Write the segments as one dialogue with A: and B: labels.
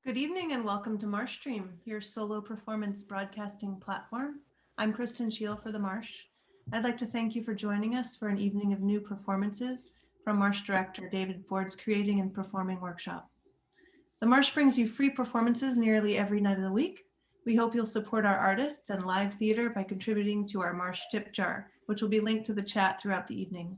A: Good evening and welcome to Marshstream, your solo performance broadcasting platform. I'm Kristen Scheel for The Marsh. I'd like to thank you for joining us for an evening of new performances from Marsh director David Ford's Creating and Performing Workshop. The Marsh brings you free performances nearly every night of the week. We hope you'll support our artists and live theater by contributing to our Marsh tip jar, which will be linked to the chat throughout the evening.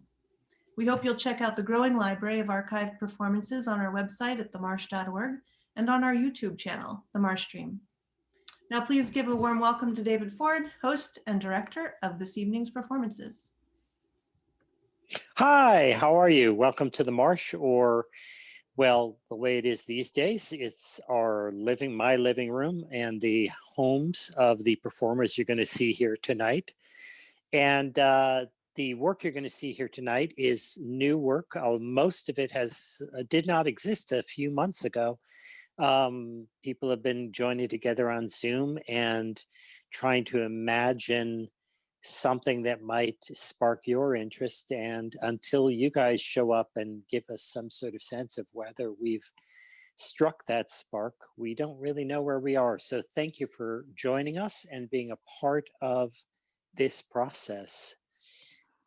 A: We hope you'll check out the growing library of archived performances on our website at themarsh.org and on our YouTube channel, The Marshstream. Now please give a warm welcome to David Ford, host and director of this evening's performances.
B: Hi, how are you? Welcome to the Marsh, or, well, the way it is these days, it's my living room and the homes of the performers you're going to see here tonight. And the work you're going to see here tonight is new work. Most of it did not exist a few months ago. People have been joining together on Zoom and trying to imagine something that might spark your interest. And until you guys show up and give us some sort of sense of whether we've struck that spark, we don't really know where we are. So thank you for joining us and being a part of this process.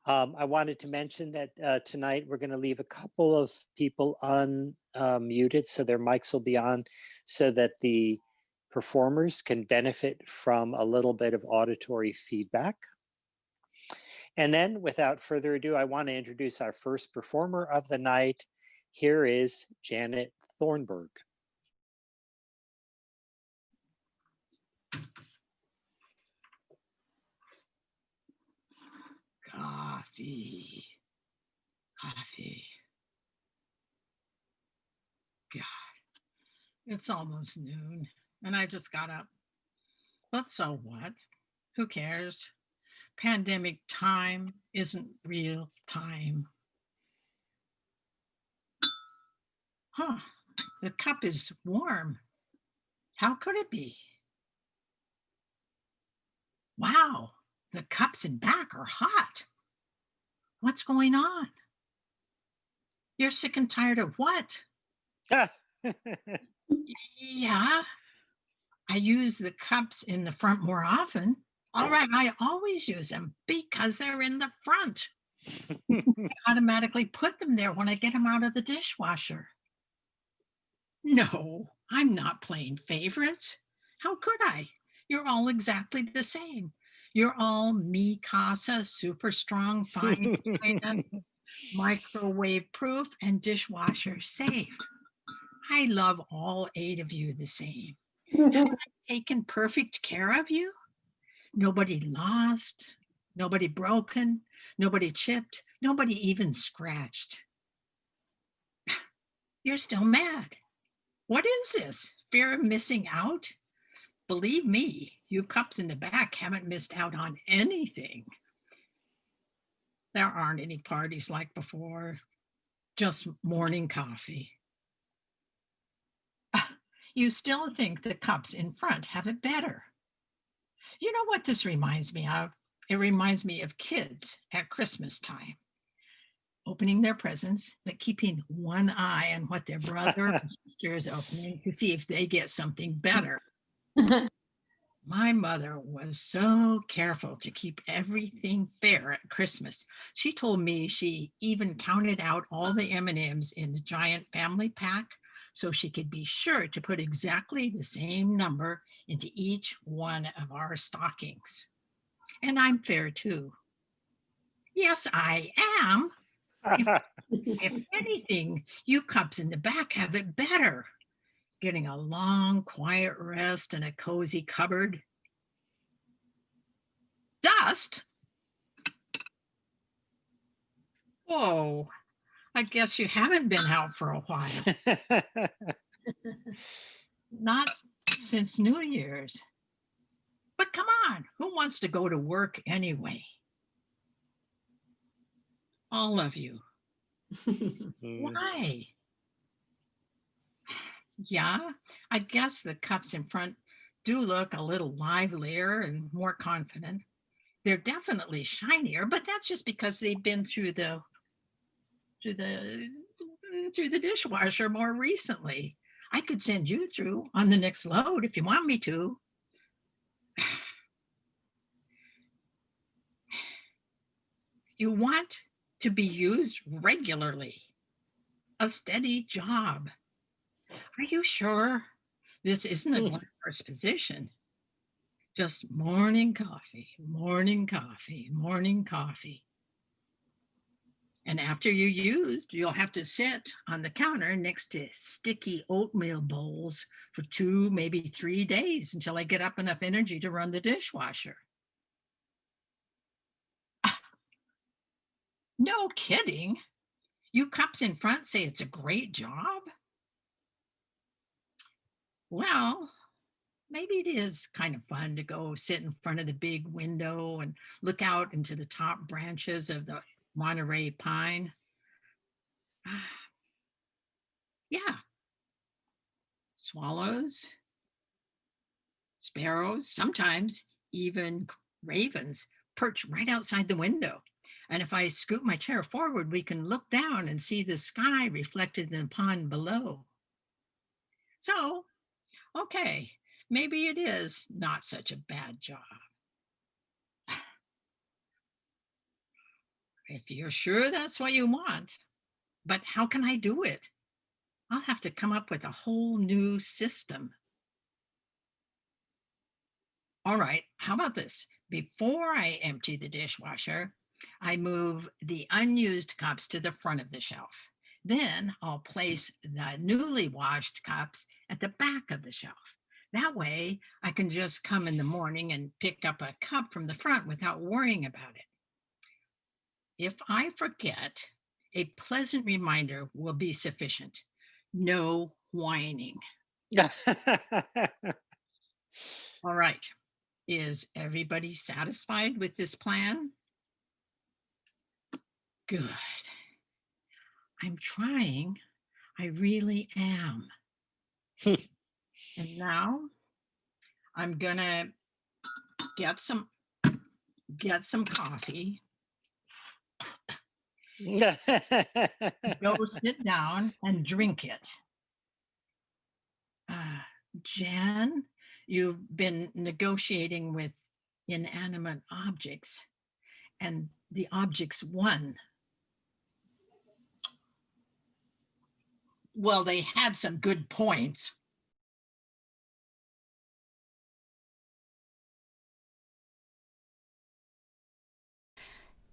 B: I wanted to mention that tonight we're going to leave a couple of people unmuted, so their mics will be on so that the performers can benefit from a little bit of auditory feedback. And then without further ado, I want to introduce our first performer of the night. Here is Janet Thornburg.
C: Coffee. God, it's almost noon and I just got up. But so what? Who cares? Pandemic time isn't real time. Huh, the cup is warm. How could it be? Wow, the cups in back are hot. What's going on? You're sick and tired of what? Yeah, I use the cups in the front more often. All right, I always use them because they're in the front. I automatically put them there when I get them out of the dishwasher. No, I'm not playing favorites. How could I? You're all exactly the same. You're all mi casa, super strong, fine, microwave proof, and dishwasher safe. I love all 8 of you the same. Have I taken perfect care of you? Nobody lost, nobody broken, nobody chipped, nobody even scratched. You're still mad. What is this? Fear of missing out? Believe me, you cups in the back haven't missed out on anything. There aren't any parties like before, just morning coffee. You still think the cups in front have it better. You know what this reminds me of? It reminds me of kids at Christmas time, opening their presents, but keeping one eye on what their brother or sister is opening to see if they get something better. My mother was so careful to keep everything fair at Christmas. She told me she even counted out all the M&Ms in the giant family pack so she could be sure to put exactly the same number into each one of our stockings. And I'm fair too. Yes, I am. If anything, you cups in the back have it better. Getting a long, quiet rest in a cozy cupboard. Dust? Whoa, I guess you haven't been out for a while. Not since New Year's. But come on, who wants to go to work anyway? All of you. Why? Yeah, I guess the cups in front do look a little livelier and more confident. They're definitely shinier, but that's just because they've been through the dishwasher more recently. I could send you through on the next load if you want me to. You want to be used regularly, a steady job. Are you sure this isn't a glamorous position? Just morning coffee, morning coffee, morning coffee. And after you're used, you'll have to sit on the counter next to sticky oatmeal bowls for 2, maybe 3 days until I get up enough energy to run the dishwasher. No kidding. You cops in front say it's a great job? Well, maybe it is kind of fun to go sit in front of the big window and look out into the top branches of the Monterey pine. Yeah. Swallows, sparrows, sometimes even ravens perch right outside the window. And if I scoot my chair forward, we can look down and see the sky reflected in the pond below. So, okay, maybe it is not such a bad job. If you're sure that's what you want, but how can I do it? I'll have to come up with a whole new system. All right, how about this? Before I empty the dishwasher, I move the unused cups to the front of the shelf. Then I'll place the newly washed cups at the back of the shelf. That way I can just come in the morning and pick up a cup from the front without worrying about it. If I forget, a pleasant reminder will be sufficient. No whining. All right. Is everybody satisfied with this plan? Good. I'm trying. I really am. And now I'm gonna get some coffee. Go sit down and drink it. Jan, you've been negotiating with inanimate objects, and the objects won. Well, they had some good points.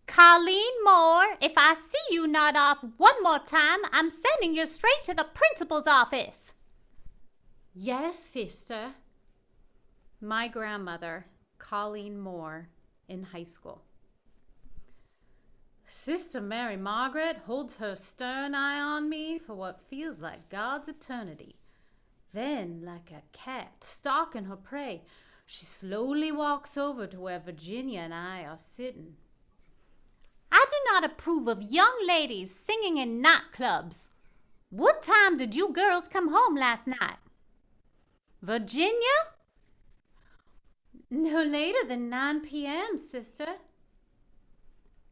D: Colleen Moore, if I see you nod off one more time, I'm sending you straight to the principal's office. Yes, sister. My grandmother, Colleen Moore, in high school. Sister Mary Margaret holds her stern eye on me for what feels like God's eternity. Then, like a cat stalking her prey, she slowly walks over to where Virginia and I are sitting. I do not approve of young ladies singing in nightclubs. What time did you girls come home last night? Virginia? No later than 9 p.m., sister.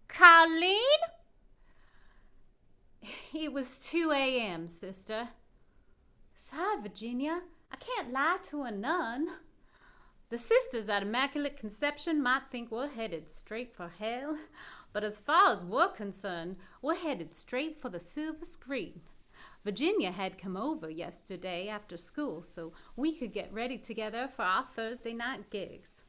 D: Colleen? It was 2 a.m., sister. Sorry, Virginia. I can't lie to a nun. The sisters at Immaculate Conception might think we're headed straight for hell, but as far as we're concerned, we're headed straight for the silver screen. Virginia had come over yesterday after school so we could get ready together for our Thursday night gigs.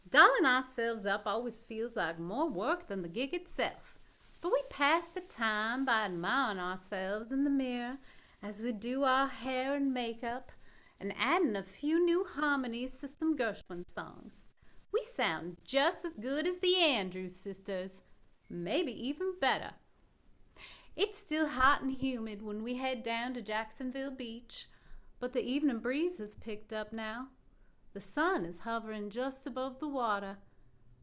D: Dolling ourselves up always feels like more work than the gig itself, but we pass the time by admiring ourselves in the mirror as we do our hair and makeup and adding a few new harmonies to some Gershwin songs. We sound just as good as the Andrews sisters, maybe even better. It's still hot and humid when we head down to Jacksonville Beach, but the evening breeze has picked up now. The sun is hovering just above the water,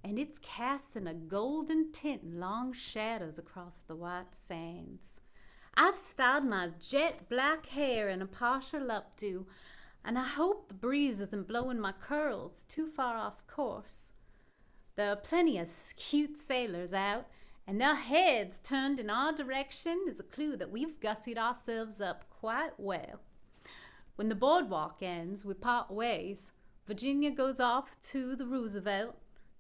D: and it's casting a golden tint and long shadows across the white sands. I've styled my jet black hair in a partial updo, and I hope the breeze isn't blowing my curls too far off course. There are plenty of cute sailors out, and their heads turned in our direction is a clue that we've gussied ourselves up quite well. When the boardwalk ends, we part ways. Virginia goes off to the Roosevelt,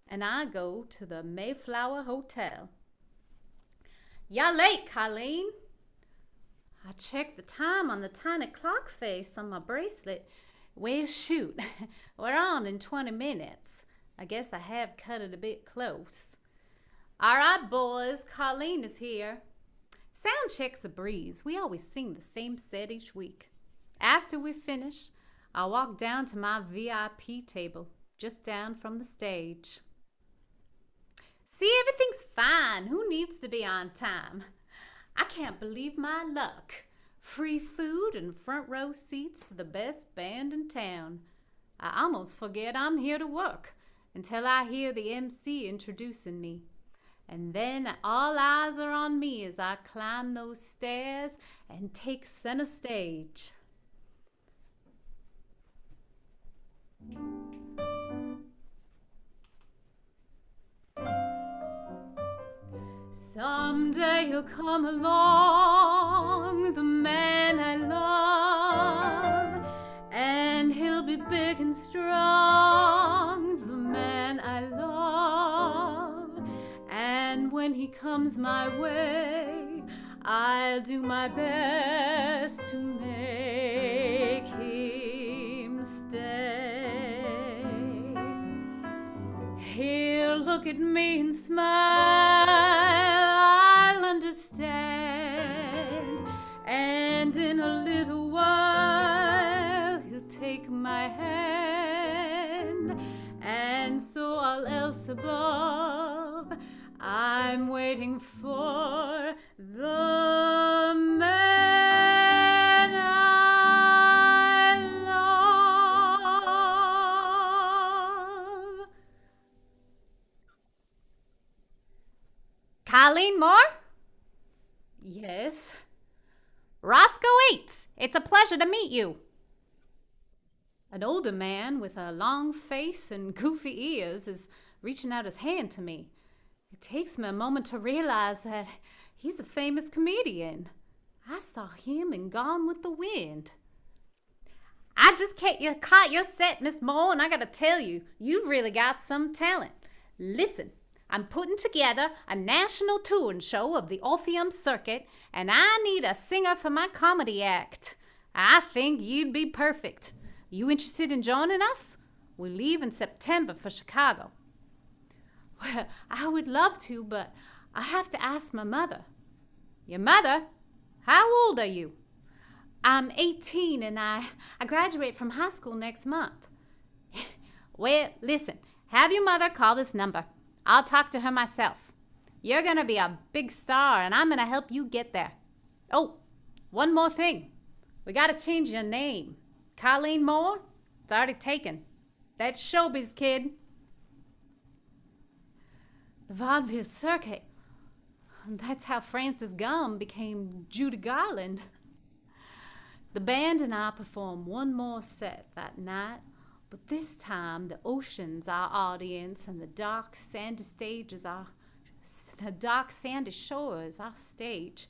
D: and I go to the Mayflower Hotel. "You're late, Colleen." I check the time on the tiny clock face on my bracelet. Well, shoot, we're on in 20 minutes. I guess I have cut it a bit close. "All right, boys, Colleen is here." Sound check's a breeze. We always sing the same set each week. After we finish, I walk down to my VIP table, just down from the stage. "See, everything's fine. Who needs to be on time? I can't believe my luck. Free food and front row seats to the best band in town. I almost forget I'm here to work until I hear the MC introducing me. And then all eyes are on me as I climb those stairs and take center stage. Someday he'll come along, the man I love, and he'll be big and strong, the man I love. And when he comes my way, I'll do my best to make him stay. He'll look at me and smile, I'll understand, and in a little while he'll take my hand, and so all else above, I'm waiting for the man I love. Colleen Moore? Yes. Roscoe Yates, it's a pleasure to meet you. An older man with a long face and goofy ears is reaching out his hand to me. It takes me a moment to realize that he's a famous comedian. I saw him in Gone with the Wind. I just caught your set, Miss Moore, and I gotta tell you, you've really got some talent. Listen, I'm putting together a national touring show of the Orpheum Circuit, and I need a singer for my comedy act. I think you'd be perfect. You interested in joining us? We leave in September for Chicago. Well, I would love to, but I have to ask my mother. Your mother? How old are you? I'm 18 and I graduate from high school next month. Well, listen, have your mother call this number. I'll talk to her myself. You're going to be a big star and I'm going to help you get there. Oh, one more thing. We got to change your name. Colleen Moore? It's already taken. That's showbiz, kid. The vaudeville circuit. That's how Frances Gum became Judy Garland. The band and I performed one more set that night, but this time the ocean's our audience and the dark sandy shore is our stage.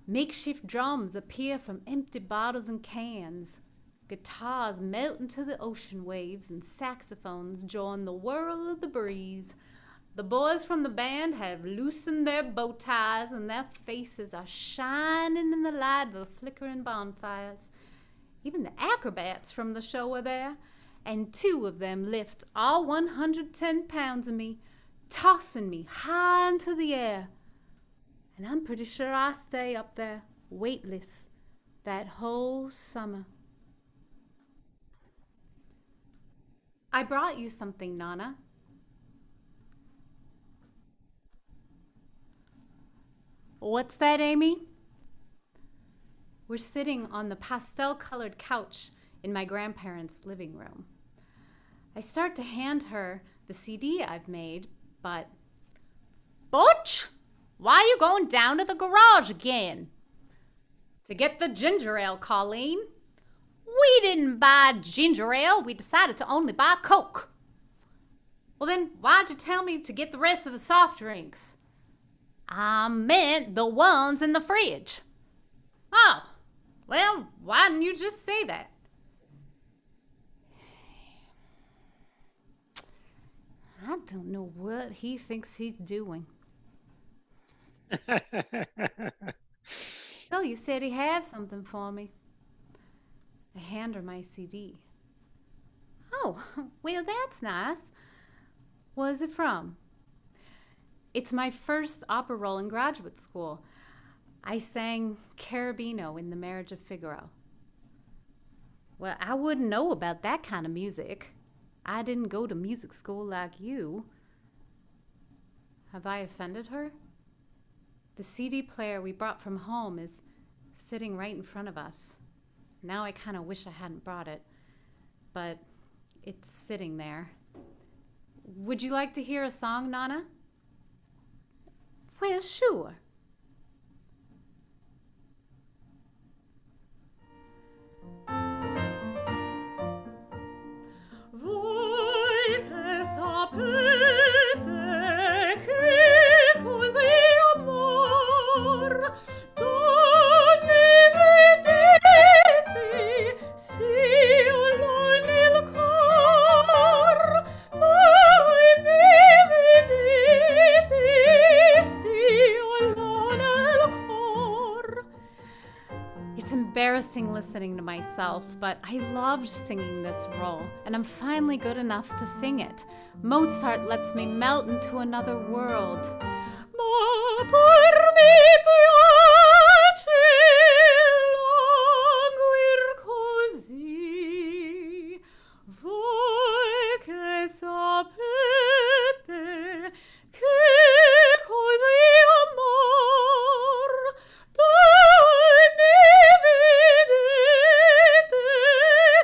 D: Makeshift drums appear from empty bottles and cans. Guitars melt into the ocean waves and saxophones join the whirl of the breeze. The boys from the band have loosened their bow ties and their faces are shining in the light of the flickering bonfires. Even the acrobats from the show are there, and 2 of them lift all 110 pounds of me, tossing me high into the air. And I'm pretty sure I stay up there, weightless, that whole summer. I brought you something, Nana. What's that, Amy? We're sitting on the pastel-colored couch in my grandparents' living room. I start to hand her the CD I've made, but... Butch! Why are you going down to the garage again? To get the ginger ale, Colleen. We didn't buy ginger ale. We decided to only buy Coke. Well, then why'd you tell me to get the rest of the soft drinks? I meant the ones in the fridge. Oh, Well, why didn't you just say that? I don't know what he thinks he's doing. So you said he had something for me. I hand her my CD. Oh, well, that's nice. What's it from? It's my first opera role in graduate school. I sang Carabino in The Marriage of Figaro. Well, I wouldn't know about that kind of music. I didn't go to music school like you. Have I offended her? The CD player we brought from home is sitting right in front of us. Now I kind of wish I hadn't brought it, but it's sitting there. Would you like to hear a song, Nana? Well, sure. Voi che sapete che così amor donne vedete sia là nel cor poi ne vedete sia là nel cor. It's embarrassing listening to myself, but I loved singing this role, and I'm finally good enough to sing it. Mozart lets me melt into another world. Ma per me piace languir così. Voi che sapete che così amor donne vedete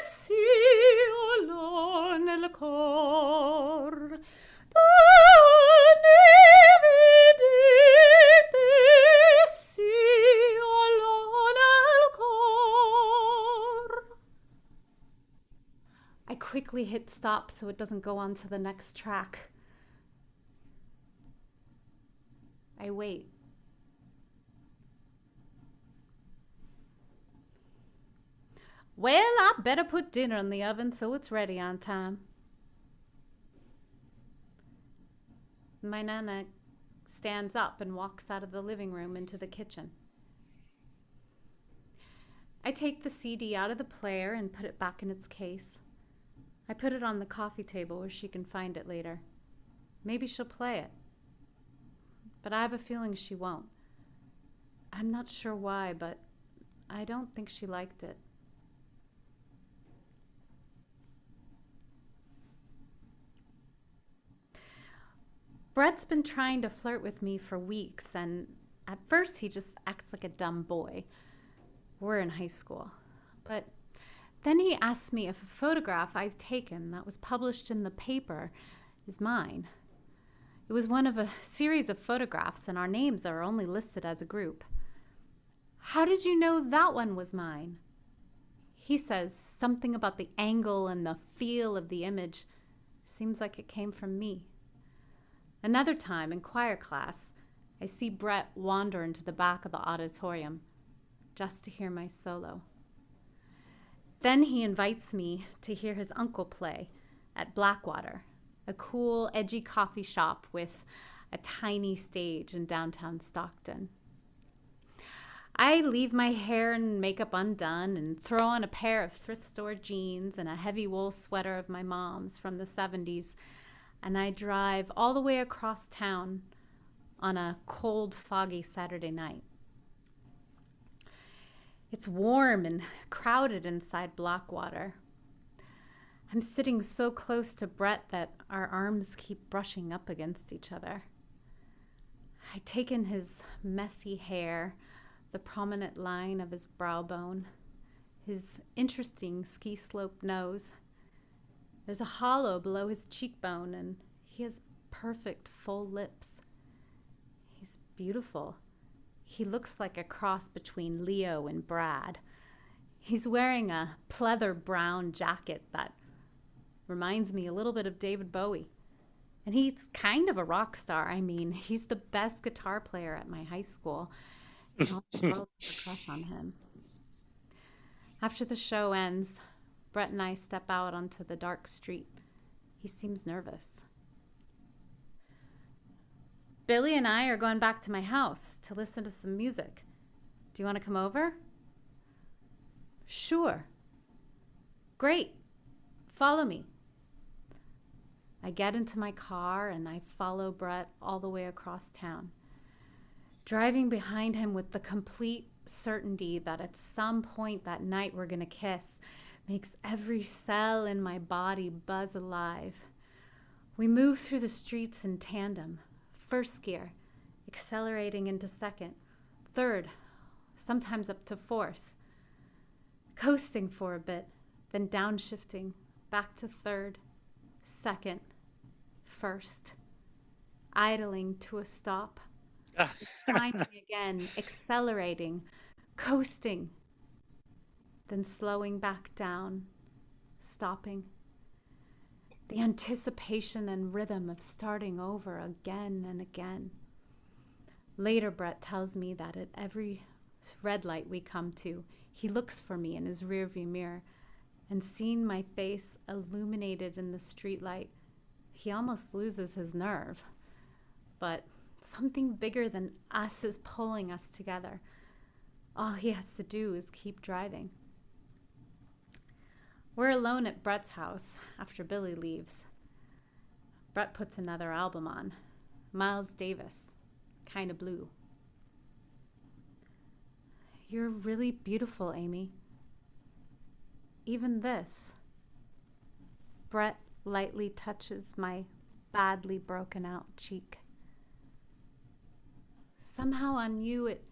D: sia là nel cor. Donne vedete sia là nel cor. I quickly hit stop so it doesn't go on to the next track. I wait. Well, I better put dinner in the oven so it's ready on time. My Nana stands up and walks out of the living room into the kitchen. I take the CD out of the player and put it back in its case. I put it on the coffee table where she can find it later. Maybe she'll play it. But I have a feeling she won't. I'm not sure why, but I don't think she liked it. Brett's been trying to flirt with me for weeks, and at first he just acts like a dumb boy. We're in high school. But then he asked me if a photograph I've taken that was published in the paper is mine. It was one of a series of photographs, and our names are only listed as a group. How did you know that one was mine? He says something about the angle and the feel of the image. Seems like it came from me. Another time in choir class, I see Brett wander into the back of the auditorium just to hear my solo. Then he invites me to hear his uncle play at Blackwater, a cool, edgy coffee shop with a tiny stage in downtown Stockton. I leave my hair and makeup undone and throw on a pair of thrift store jeans and a heavy wool sweater of my mom's from the 70s, and I drive all the way across town on a cold, foggy Saturday night. It's warm and crowded inside Blackwater. I'm sitting so close to Brett that our arms keep brushing up against each other. I take in his messy hair, the prominent line of his brow bone, his interesting ski-sloped nose. There's a hollow below his cheekbone, and he has perfect full lips. He's beautiful. He looks like a cross between Leo and Brad. He's wearing a pleather brown jacket that reminds me a little bit of David Bowie. And he's kind of a rock star. I mean, he's the best guitar player at my high school. And all the girls have a crush on him. After the show ends, Brett and I step out onto the dark street. He seems nervous. Billy and I are going back to my house to listen to some music. Do you want to come over? Sure. Great. Follow me. I get into my car and I follow Brett all the way across town, driving behind him with the complete certainty that at some point that night we're gonna kiss makes every cell in my body buzz alive. We move through the streets in tandem, first gear, accelerating into second, third, sometimes up to fourth, coasting for a bit, then downshifting back to third, second, first, idling to a stop, climbing again, accelerating, coasting, then slowing back down, stopping. The anticipation and rhythm of starting over again and again. Later, Brett tells me that at every red light we come to, he looks for me in his rearview mirror, and seeing my face illuminated in the streetlight, he almost loses his nerve. But something bigger than us is pulling us together. All he has to do is keep driving. We're alone at Brett's house after Billy leaves. Brett puts another album on, Miles Davis, Kinda Blue. You're really beautiful, Amy. Even this. Brett lightly touches my badly broken out cheek. Somehow on you, it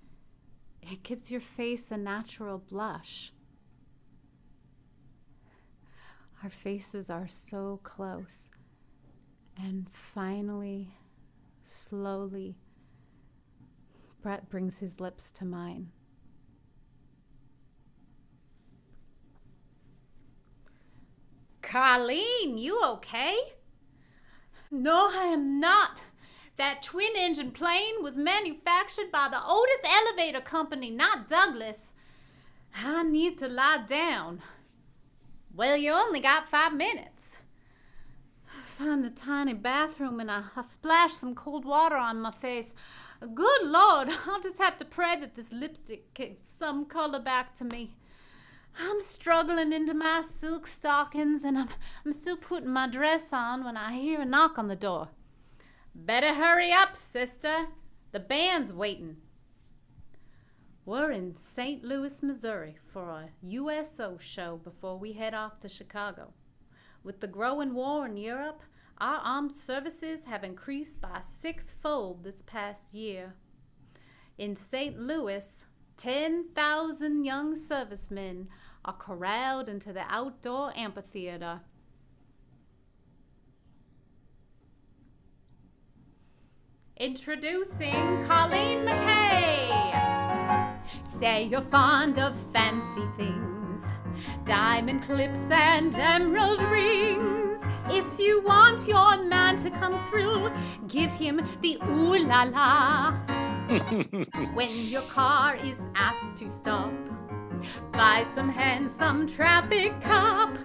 D: gives your face a natural blush. Our faces are so close. And finally, slowly, Brett brings his lips to mine.
E: Colleen, you okay?
D: No, I am not.
E: That twin-engine plane was manufactured by the Otis Elevator Company, not Douglas.
D: I need to lie down.
E: Well, you only got 5 minutes.
D: Find the tiny bathroom and I splash some cold water on my face. Good Lord, I'll just have to pray that this lipstick gives some color back to me. I'm struggling into my silk stockings and I'm still putting my dress on when I hear a knock on the door.
E: Better hurry up, sister. The band's waiting.
D: We're in St. Louis, Missouri for a USO show before we head off to Chicago. With the growing war in Europe, our armed services have increased by 6-fold this past year. In St. Louis, 10,000 young servicemen are corralled into the outdoor amphitheater.
E: Introducing Colleen McKay.
D: Say you're fond of fancy things, diamond clips and emerald rings. If you want your man to come through, give him the ooh la la. When your car is asked to stop by some handsome traffic cop,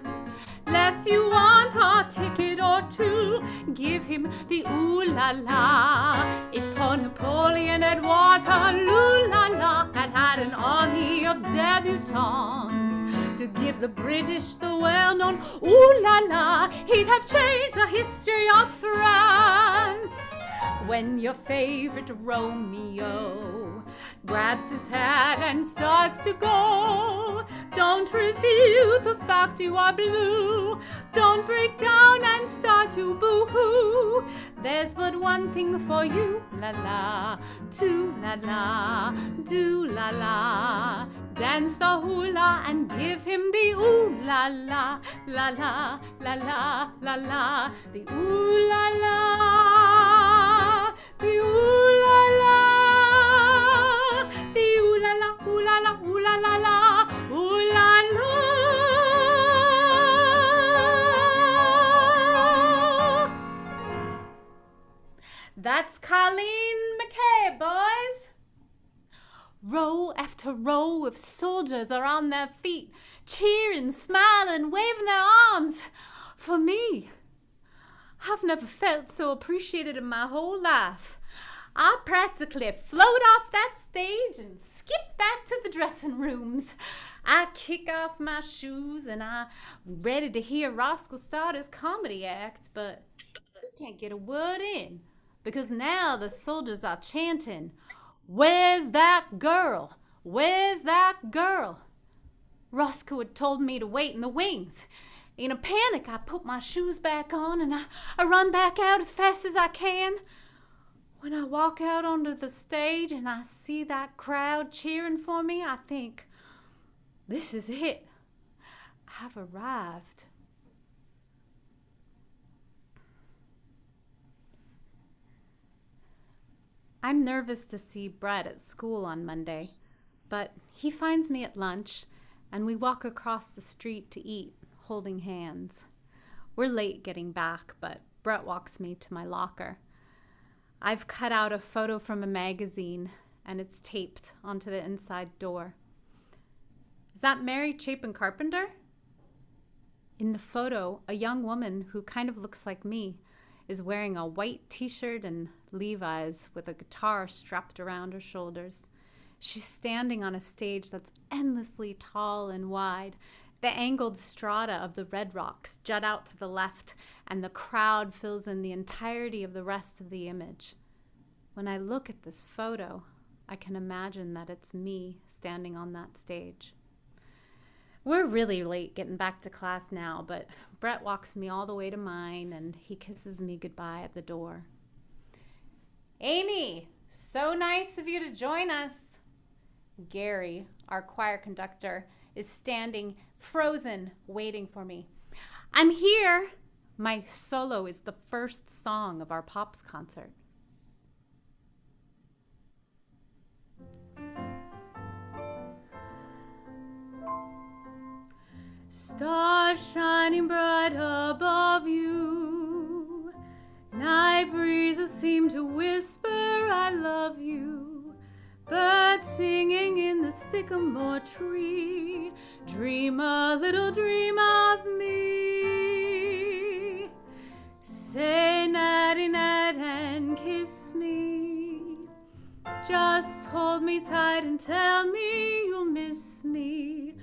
D: lest you want a ticket or two, give him the ooh la la. If poor Napoleon at Waterloo la la had an army of debutantes to give the British the well-known ooh la la, he'd have changed the history of France. When your favorite Romeo grabs his hat and starts to go, don't reveal the fact you are blue. Don't break down and start to boo-hoo. There's but one thing for you, la-la, to-la-la, do-la-la. Dance the hula and give him the ooh-la-la, la-la, la-la, la-la, the ooh-la-la, the ooh-la-la, the ooh-la-la, ooh-la-la, ooh-la-la-la, ooh-la-la.
E: That's Colleen McKay, boys.
D: Row after row of soldiers are on their feet,
E: cheering, smiling, waving their arms for me. I've never felt so appreciated in my whole life. I practically float off that stage and skip back to the dressing rooms. I kick off my shoes and I'm ready to hear Roscoe start his comedy act, but he can't get a word in because now the soldiers are chanting, "Where's that girl? Where's that girl?" Roscoe had told me to wait in the wings. In a panic, I put my shoes back on and I run back out as fast as I can. When I walk out onto the stage and I see that crowd cheering for me, I think, this is it. I've arrived. I'm nervous to see Brett at school on Monday, but he finds me at lunch and we walk across the street to eat, holding hands. We're late getting back, but Brett walks me to my locker. I've cut out a photo from a magazine and it's taped onto the inside door. Is that Mary Chapin Carpenter? In the photo, a young woman who kind of looks like me is wearing a white t-shirt and Levi's with a guitar strapped around her shoulders. She's standing on a stage that's endlessly tall and wide. The angled strata of the red rocks jut out to the left, and the crowd fills in the entirety of the rest of the image. When I look at this photo, I can imagine that it's me standing on that stage. We're really late getting back to class now, but Brett walks me all the way to mine, and he kisses me goodbye at the door. "Amy, so nice of you to join us." Gary, our choir conductor, is standing frozen, waiting for me. "I'm here." My solo is the first song of our Pops concert. Stars shining bright above you, night breezes seem to whisper I love you, birds singing in the sycamore tree, dream a little dream of me. Say nighty night and kiss me, just hold me tight and tell me you'll miss me,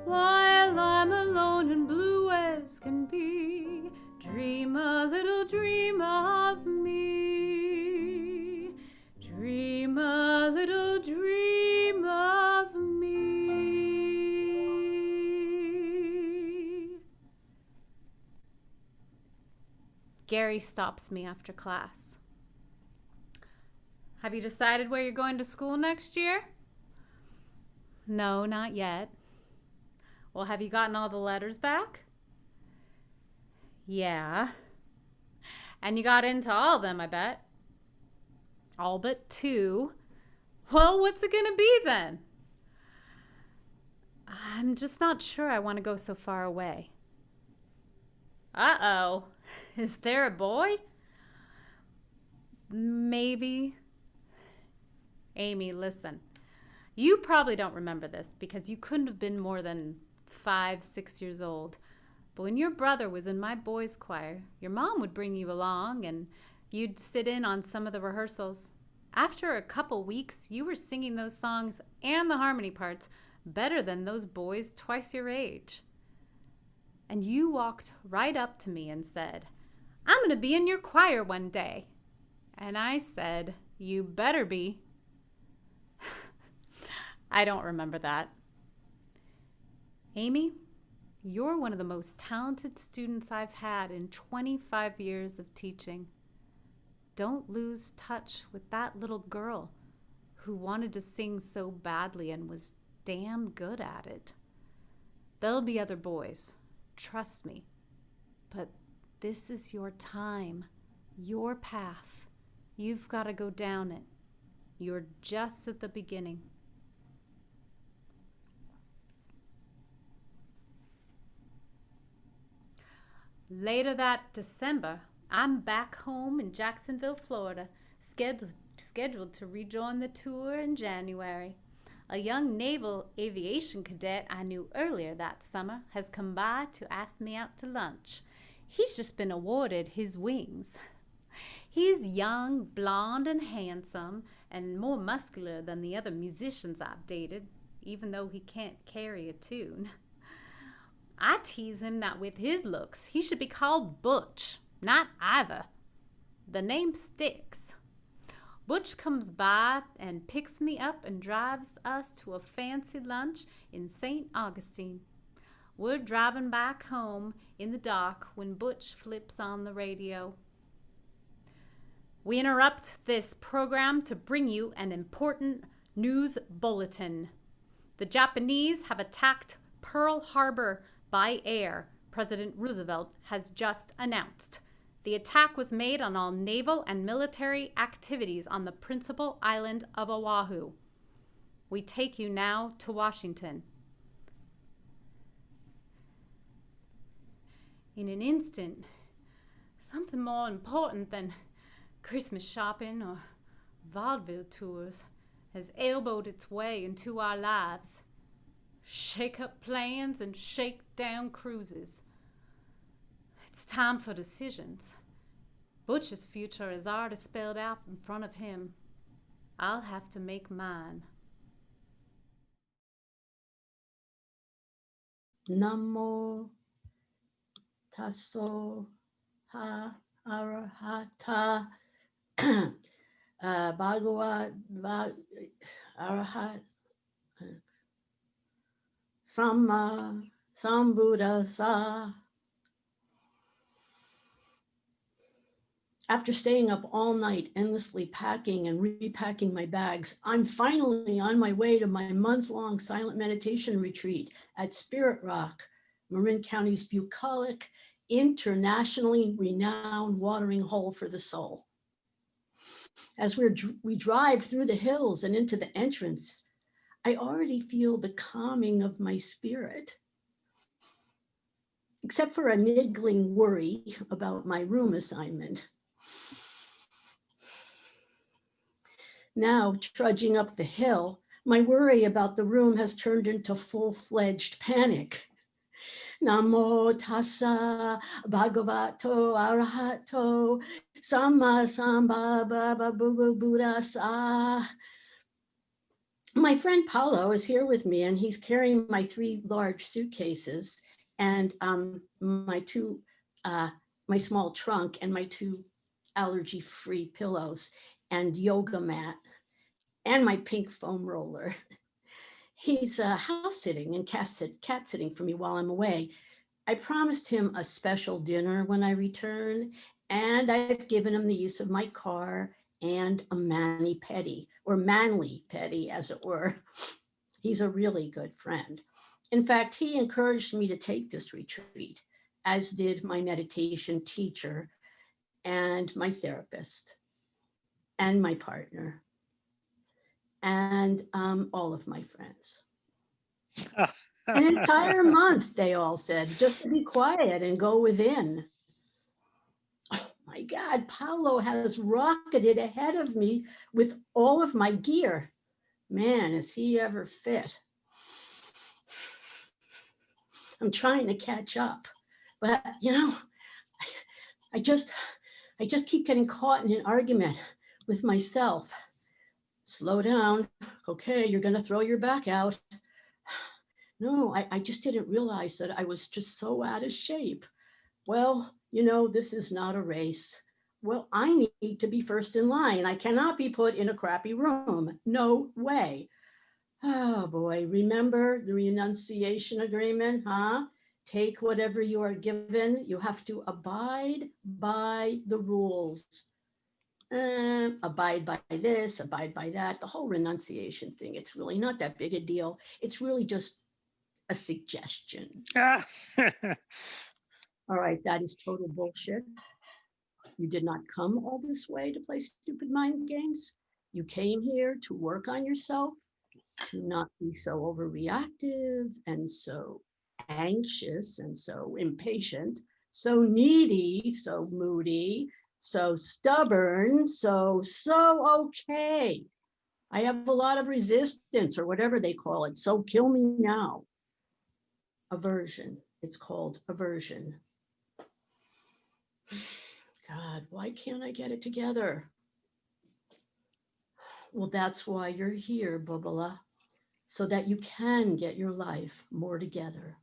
E: while I'm alone and blue as can be. Dream a little dream of me. Dream a little dream of me. Gary stops me after class. "Have you decided where you're going to school next year?" "No, not yet." "Well, have you gotten all the letters back?" "Yeah." "And you got into all of them, I bet?" "All but 2. "Well, what's it gonna be then?" "I'm just not sure I want to go so far away." "Uh-oh. Is there a boy?" "Maybe." "Amy, listen. You probably don't remember this because you couldn't have been more than 5, 6 years old. But when your brother was in my boys' choir, your mom would bring you along and you'd sit in on some of the rehearsals. After a couple weeks, you were singing those songs and the harmony parts better than those boys twice your age. And you walked right up to me and said, 'I'm going to be in your choir one day.' And I said, 'You better be.'" I don't remember that. "Amy, you're one of the most talented students I've had in 25 years of teaching. Don't lose touch with that little girl who wanted to sing so badly and was damn good at it. There'll be other boys, trust me. But this is your time, your path. You've got to go down it. You're just at the beginning." Later that December, I'm back home in Jacksonville, Florida, scheduled to rejoin the tour in January. A young naval aviation cadet I knew earlier that summer has come by to ask me out to lunch. He's just been awarded his wings. He's young, blonde, and handsome, and more muscular than the other musicians I've dated, even though he can't carry a tune. I tease him that with his looks, he should be called Butch, not Ivor. The name sticks. Butch comes by and picks me up and drives us to a fancy lunch in St. Augustine. We're driving back home in the dark when Butch flips on the radio. We interrupt this program to bring you an important news bulletin. The Japanese have attacked Pearl Harbor by air, President Roosevelt has just announced. The attack was made on all naval and military activities on the principal island of Oahu. We take you now to Washington. In an instant, something more important than Christmas shopping or vaudeville tours has elbowed its way into our lives. Shakeup plans and shakedown cruises. It's time for decisions. Butch's future is already spelled out in front of him. I'll have to make mine.
F: Namo tasso ha arahata bhagavad arahat samma sambuddhasa. After staying up all night, endlessly packing and repacking my bags, I'm finally on my way to my month-long silent meditation retreat at Spirit Rock, Marin County's bucolic, internationally renowned watering hole for the soul. As we drive through the hills and into the entrance, I already feel the calming of my spirit. Except for a niggling worry about my room assignment. Now, trudging up the hill, my worry about the room has turned into full-fledged panic. Namo tassa bhagavato arahato samma sambuddhassa. My friend Paulo is here with me, and he's carrying my 3 large suitcases and my small trunk and my 2 allergy-free pillows and yoga mat and my pink foam roller. He's house sitting and cat sitting for me while I'm away. I promised him a special dinner when I return, and I've given him the use of my car and a manly petty as it were. He's a really good friend. In fact, he encouraged me to take this retreat, as did my meditation teacher and my therapist and my partner and all of my friends. An entire month, they all said, just to be quiet and go within. Oh my God, Paulo has rocketed ahead of me with all of my gear. Man, is he ever fit. I'm trying to catch up, but I just keep getting caught in an argument with myself. Slow down. Okay, you're gonna throw your back out. No, I just didn't realize that I was just so out of shape. Well, this is not a race. Well, I need to be first in line. I cannot be put in a crappy room. No way. Oh boy, remember the renunciation agreement, huh? Take whatever you are given. You have to abide by the rules. Abide by this, abide by that. The whole renunciation thing, it's really not that big a deal. It's really just a suggestion. All right, that is total bullshit. You did not come all this way to play stupid mind games. You came here to work on yourself, to not be so overreactive and so anxious and so impatient, so needy, so moody, so stubborn, so okay. I have a lot of resistance or whatever they call it. So kill me now. Aversion. It's called aversion. God, why can't I get it together? Well, that's why you're here, Bubala, so that you can get your life more together.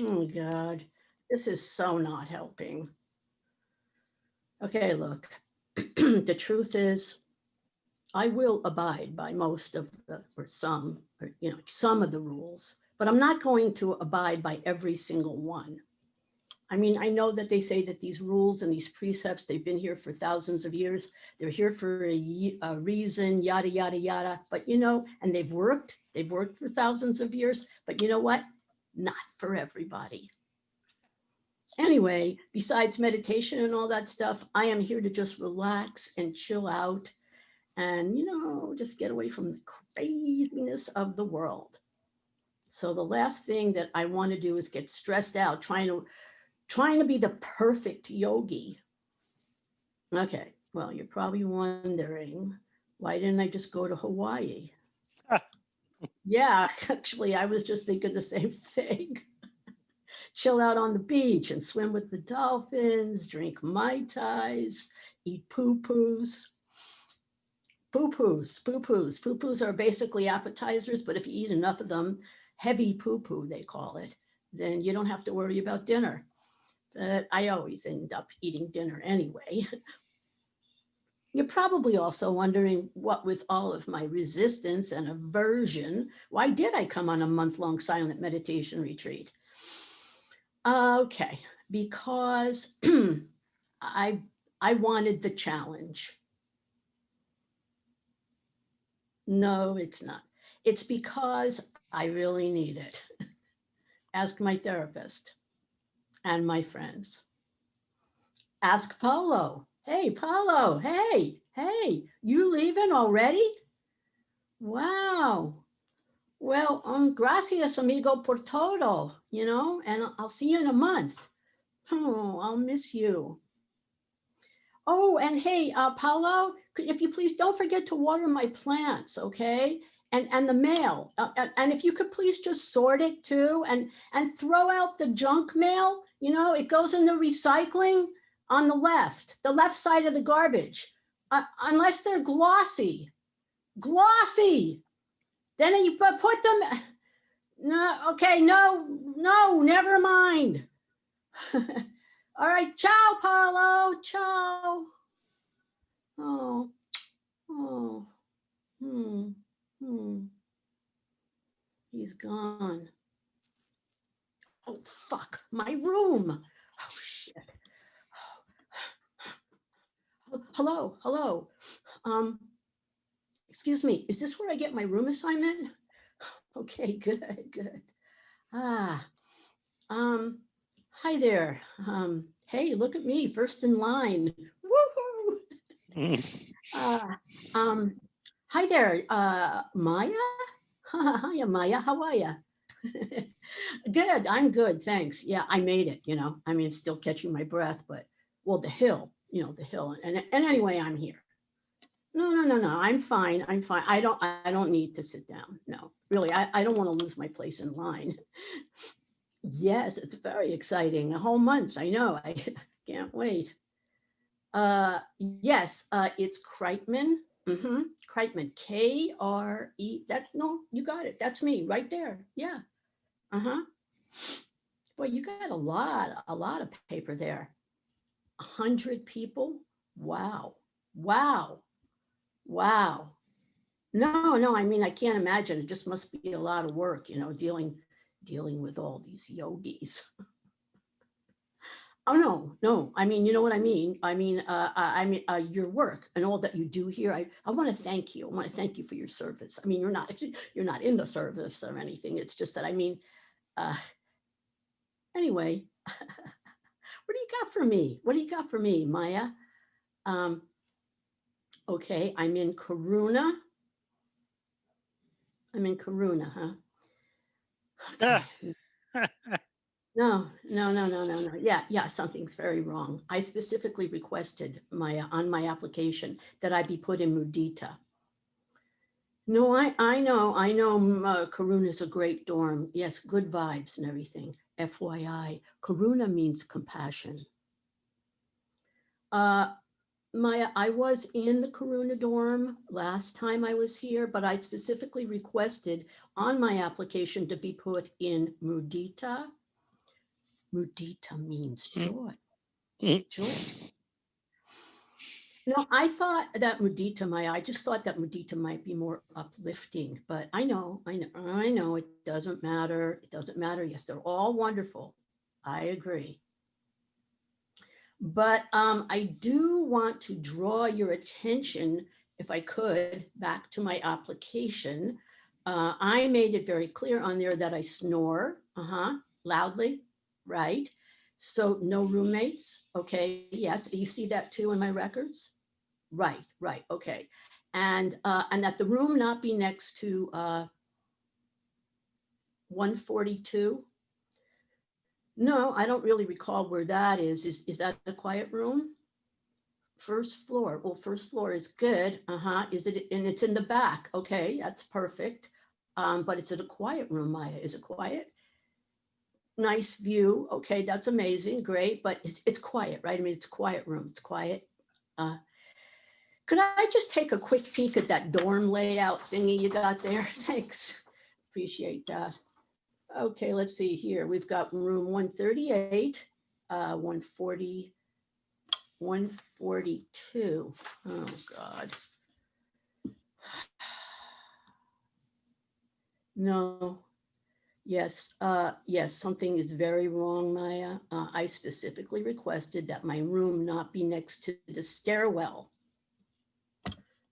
F: Oh, God, this is so not helping. Okay, look, the truth is, I will abide by most of the, or some of the rules, but I'm not going to abide by every single one. I mean, I know that they say that these rules and these precepts, they've been here for thousands of years. They're here for a reason, yada, yada, yada. But, and they've worked for thousands of years. But you know what? Not for everybody. Anyway, besides meditation and all that stuff, I am here to just relax and chill out and, just get away from the craziness of the world. So the last thing that I want to do is get stressed out trying to be the perfect yogi. Okay, well, you're probably wondering, why didn't I just go to Hawaii? Yeah, actually, I was just thinking the same thing. Chill out on the beach and swim with the dolphins, drink Mai Tais, eat poo-poos. Poo-poos are basically appetizers, but if you eat enough of them, heavy poo-poo, they call it, then you don't have to worry about dinner. But I always end up eating dinner anyway. You're probably also wondering, what with all of my resistance and aversion, why did I come on a month-long silent meditation retreat? Okay, because I wanted the challenge. No, it's not. It's because I really need it. Ask my therapist and my friends. Ask Paulo. Hey, Paulo, hey, you leaving already? Wow. Well, gracias, amigo, por todo, and I'll see you in a month. Oh, I'll miss you. Oh, and hey, Paulo, if you please don't forget to water my plants, okay? And the mail. And if you could please just sort it too and throw out the junk mail, it goes in the recycling on the left side of the garbage, unless they're glossy. Then you put them, no, okay, no, never mind. All right, ciao, Paulo, ciao. Oh, he's gone. Oh, fuck, my room. Oh, shit. Hello. Excuse me, is this where I get my room assignment? Okay, good. Hi there. Hey, look at me, first in line. Woohoo! Hi there, Maya? Hiya, Maya, how are you? Good, I'm good, thanks. Yeah, I made it, still catching my breath, but, well, the hill. And anyway, I'm here. No, I'm fine. I don't need to sit down. No, really, I don't want to lose my place in line. Yes, it's very exciting. A whole month, I know. I can't wait. Yes, it's Kreitman. Kreitman, K-R-E. No, you got it. That's me right there. Yeah. Boy, you got a lot of paper there. 100 people. Wow. No, I can't imagine. It just must be a lot of work, dealing with all these yogis. Oh, no. You know what I mean? Your work and all that you do here. I want to thank you. I want to thank you for your service. You're not in the service or anything. It's just that, anyway, what do you got for me? Maya? Okay, I'm in Karuna, huh? Okay. No. Yeah, something's very wrong. I specifically requested on my application that I be put in mudita. No, I know, Karuna's a great dorm. Yes, good vibes and everything. FYI, Karuna means compassion. Maya, I was in the Karuna dorm last time I was here, but I specifically requested on my application to be put in mudita. Mudita means joy. Joy. No, I thought that mudita, Maya, I just thought that mudita might be more uplifting, but I know, it doesn't matter. It doesn't matter. Yes, they're all wonderful. I agree. But I do want to draw your attention, if I could, back to my application. I made it very clear on there that I snore, loudly, right? So no roommates, okay, yes, you see that too in my records? Right, okay. And that the room not be next to 142. No, I don't really recall where that is. Is that a quiet room? First floor. Well, first floor is good. Is it? And it's in the back. Okay, that's perfect. But it's a quiet room, Maya. Is it quiet? Nice view. Okay, that's amazing. Great. But it's quiet, right? I mean, it's a quiet room. It's quiet. Could I just take a quick peek at that dorm layout thingy you got there? Thanks. Appreciate that. Okay, let's see here. We've got room 138, 140, 142. Oh, God. No. Yes, yes, something is very wrong, Maya. I specifically requested that my room not be next to the stairwell.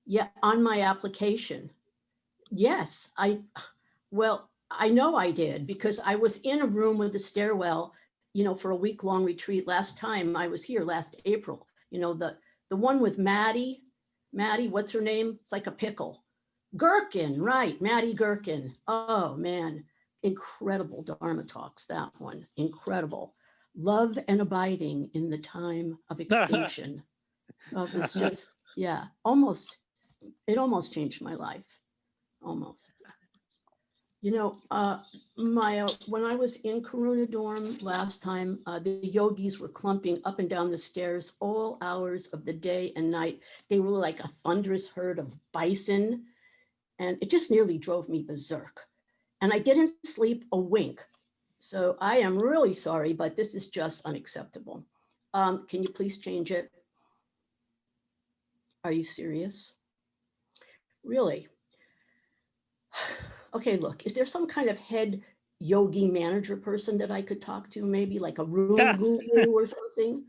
F: Yeah, on my application. Yes, well, I know I did because I was in a room with a stairwell, for a week-long retreat last time I was here last April. The one with Maddie, what's her name? It's like a pickle. Gherkin, right, Maddie Gherkin. Oh man, incredible Dharma talks, that one, incredible. Love and abiding in the time of extinction. Oh, it's just, yeah, it almost changed my life, almost. Maya, when I was in Karuna dorm last time, the yogis were clumping up and down the stairs all hours of the day and night. They were like a thunderous herd of bison, and it just nearly drove me berserk. And I didn't sleep a wink. So I am really sorry, but this is just unacceptable. Can you please change it? Are you serious? Really? Okay, look, is there some kind of head yogi manager person that I could talk to, maybe like a room guru or something,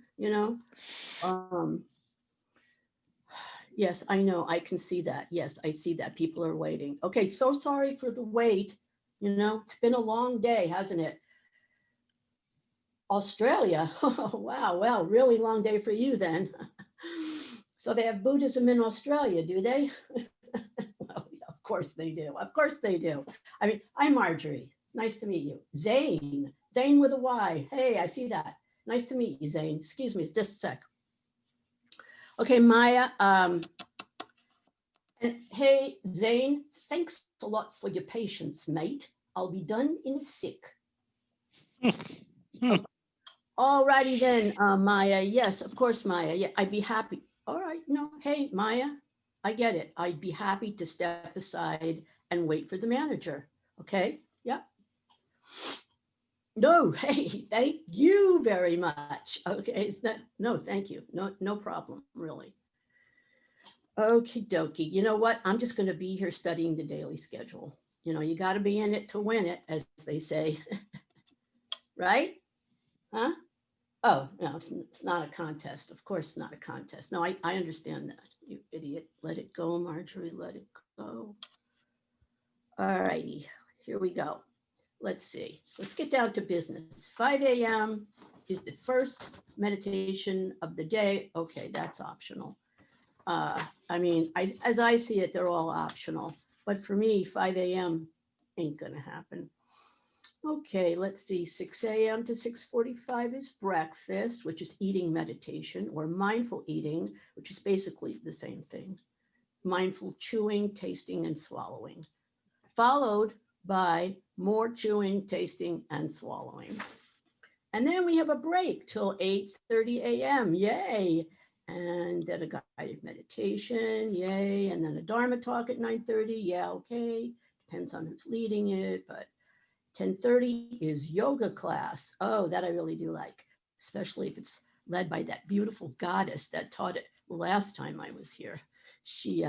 F: Yes, I know, I can see that. Yes, I see that people are waiting. Okay, so sorry for the wait. It's been a long day, hasn't it? Australia, oh, wow, well, really long day for you then. So they have Buddhism in Australia, do they? Well, of course they do. Of course they do. I mean, I'm Margery. Nice to meet you. Zane with a Y. Hey, I see that. Nice to meet you, Zane. Excuse me, just a sec. Okay, Maya. And hey, Zane, thanks a lot for your patience, mate. I'll be done in a sec. Okay. All righty then, Maya. Yes, of course, Maya. Yeah, I'd be happy. All right. No, hey, Maya, I get it. I'd be happy to step aside and wait for the manager. Okay. Yeah. No, hey, thank you very much. Okay. No, thank you. No problem, really. Okie dokie. You know what? I'm just going to be here studying the daily schedule. You got to be in it to win it, as they say. Right? Huh? Oh, no, it's not a contest. Of course, it's not a contest. No, I understand that. You idiot. Let it go, Margery. Let it go. All righty. Here we go. Let's see. Let's get down to business. 5 a.m. is the first meditation of the day. Okay, that's optional. I mean, as I see it, they're all optional. But for me, 5 a.m. ain't going to happen. Okay, let's see. 6 a.m. to 6:45 is breakfast, which is eating meditation, or mindful eating, which is basically the same thing. mindful chewing, tasting, and swallowing, followed by more chewing, tasting, and swallowing. And then we have a break till 8:30 a.m. Yay. And then a guided meditation. Yay. And then a Dharma talk at 9:30. Yeah, okay. Depends on who's leading it. But 10:30 is yoga class. Oh, that I really do like, especially if it's led by that beautiful goddess that taught it last time I was here. She,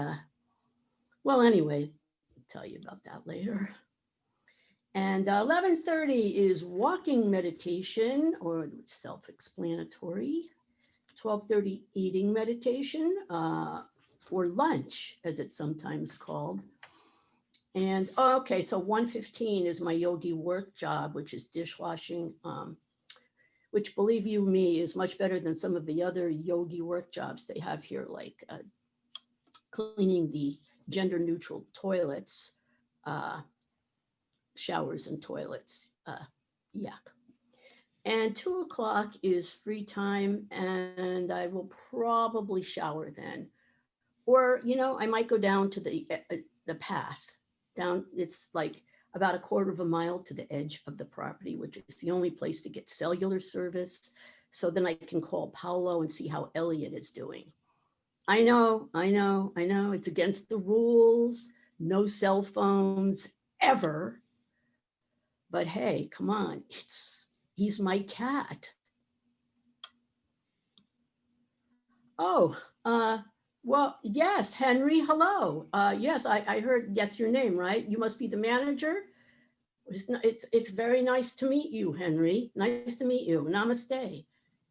F: well, anyway, I'll tell you about that later. And 11:30 is walking meditation, or self-explanatory. 12:30 eating meditation, or lunch, as it's sometimes called. And okay, so 1:15 is my yogi work job, which is dishwashing, which, believe you me, is much better than some of the other yogi work jobs they have here, like cleaning the gender neutral toilets, showers and toilets, yuck. And 2 o'clock is free time, and I will probably shower then. Or, you know, I might go down to the path down. It's like about a quarter of a mile to the edge of the property, which is the only place to get cellular service. So then I can call Paolo and see how Elliot is doing. I know, it's against the rules, no cell phones ever. But hey, come on, he's my cat. Oh, well, yes, Henry, hello. Yes, I heard that's your name, right? You must be the manager. It's very nice to meet you, Henry. Nice to meet you. Namaste.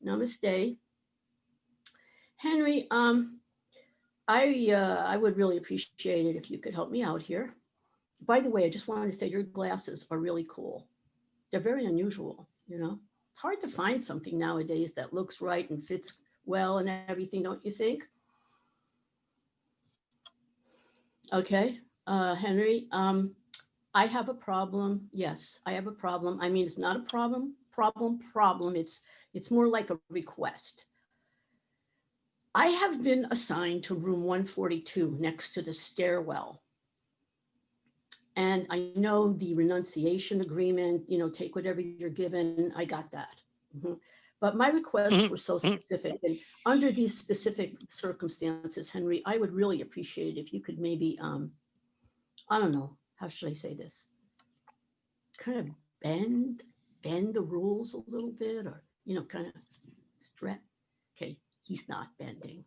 F: Namaste. Henry, I would really appreciate it if you could help me out here. By the way, I just wanted to say your glasses are really cool. They're very unusual, you know. It's hard to find something nowadays that looks right and fits well and everything, don't you think? Okay, Henry, I have a problem. Yes, I have a problem. I mean, it's not a problem. It's more like a request. I have been assigned to room 142 next to the stairwell. And I know the renunciation agreement, you know, take whatever you're given. I got that. Mm-hmm. But my requests were so specific. And under these specific circumstances, Henry, I would really appreciate it if you could maybe, I don't know, how should I say this? Kind of bend the rules a little bit, or, you know, kind of stretch. Okay, he's not bending.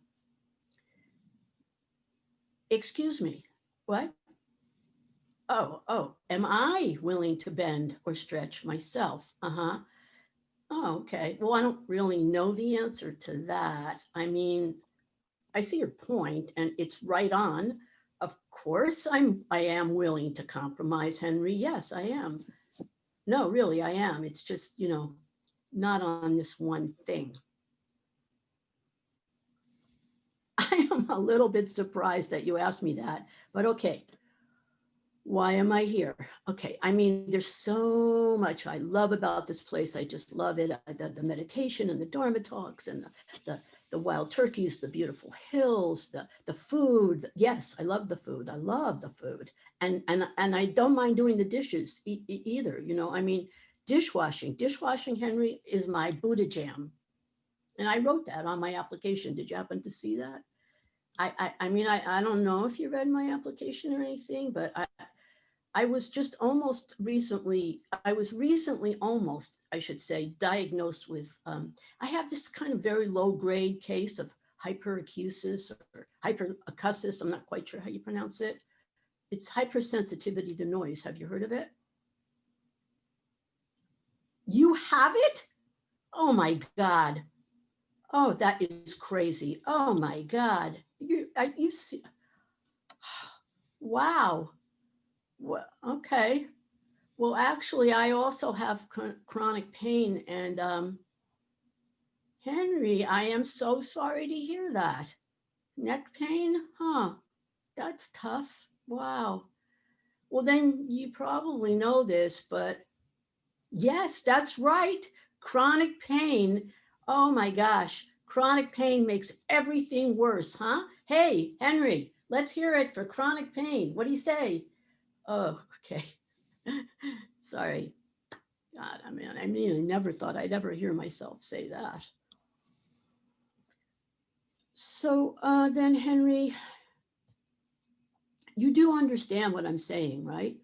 F: Excuse me, what? Oh, am I willing to bend or stretch myself? Uh-huh. Oh, okay. Well, I don't really know the answer to that. I mean, I see your point, and it's right on. Of course, I am willing to compromise, Henry. Yes, I am. No, really, I am. It's just, you know, not on this one thing. I am a little bit surprised that you asked me that, but okay. Why am I here? Okay, I mean, there's so much I love about this place. I just love it. The meditation and the Dharma talks and the wild turkeys, the beautiful hills, the food. Yes, I love the food. I love the food. And I don't mind doing the dishes either. You know, I mean, dishwashing, Henry, is my Buddha jam. And I wrote that on my application. Did you happen to see that? I mean, I don't know if you read my application or anything, but I was just recently almost, I should say, diagnosed with, I have this kind of very low grade case of hyperacusis or hyperacusis. I'm not quite sure how you pronounce it. It's hypersensitivity to noise. Have you heard of it? You have it? Oh my God. Oh, that is crazy. Oh my God. You see, wow. Well, okay. Well, actually, I also have chronic pain, and Henry, I am so sorry to hear that. Neck pain? Huh, that's tough. Wow. Well, then you probably know this, but yes, that's right. Chronic pain. Oh my gosh. Chronic pain makes everything worse, huh? Hey, Henry, Let's hear it for chronic pain. What do you say? Oh, okay. Sorry. God, I mean, I never thought I'd ever hear myself say that. So then, Henry, you do understand what I'm saying, right?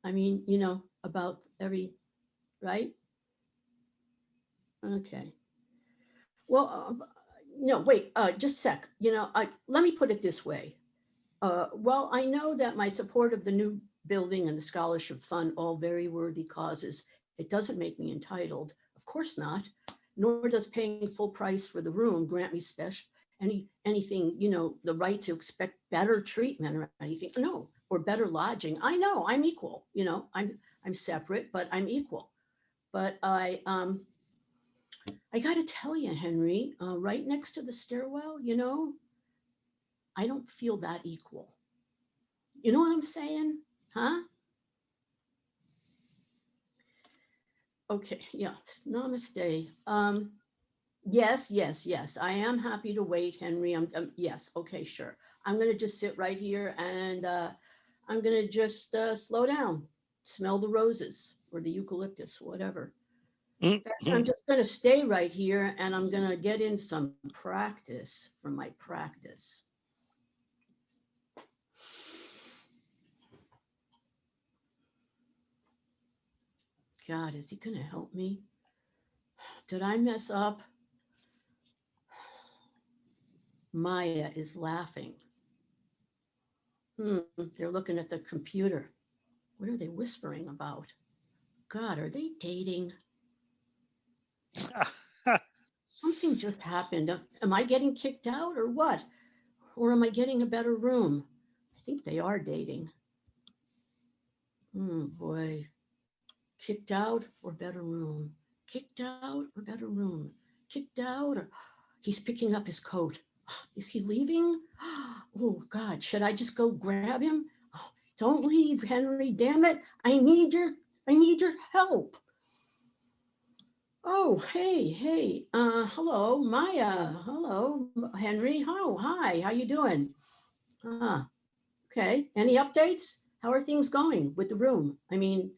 F: I mean, you know, about every, right? Okay. Well, no, wait, just a sec. You know, let me put it this way. Well, I know that my support of the new building and the scholarship fund, all very worthy causes, it doesn't make me entitled. Of course not. Nor does paying full price for the room grant me anything, you know, the right to expect better treatment or anything. No, or better lodging. I know I'm equal. You know, I'm separate, but I'm equal. But I got to tell you, Henry, right next to the stairwell, you know, I don't feel that equal. You know what I'm saying? Huh? Okay, yeah, namaste. Yes. I am happy to wait, Henry. Yes, okay, sure. I'm gonna just sit right here and I'm gonna just slow down, smell the roses or the eucalyptus, whatever. In fact, I'm just gonna stay right here and I'm gonna get in some practice from my practice. God, is he gonna help me? Did I mess up? Maya is laughing. They're looking at the computer. What are they whispering about? God, are they dating? Something just happened. Am I getting kicked out or what? Or am I getting a better room? I think they are dating. Boy. Kicked out or better room? Kicked out or better room? Kicked out or he's picking up his coat. Is he leaving? Oh God, should I just go grab him? Oh, don't leave, Henry, damn it. I need your help. Oh, hey, hello, Maya. Hello, Henry. Oh, hi, how you doing? Okay, any updates? How are things going with the room? I mean,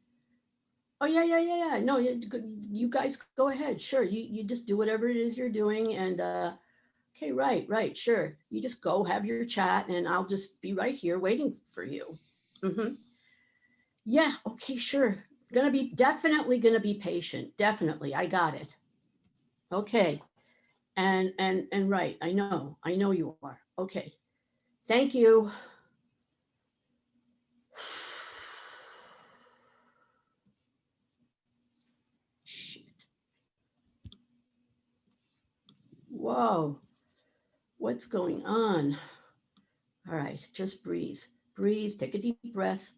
F: oh, yeah. No, you guys go ahead. Sure, you just do whatever it is you're doing. And okay, right, sure. You just go have your chat and I'll just be right here waiting for you. Yeah, okay, sure. Definitely gonna be patient. Definitely, I got it. Okay, and right, I know you are. Okay, thank you. Shit. Whoa, what's going on? All right, just breathe, take a deep breath.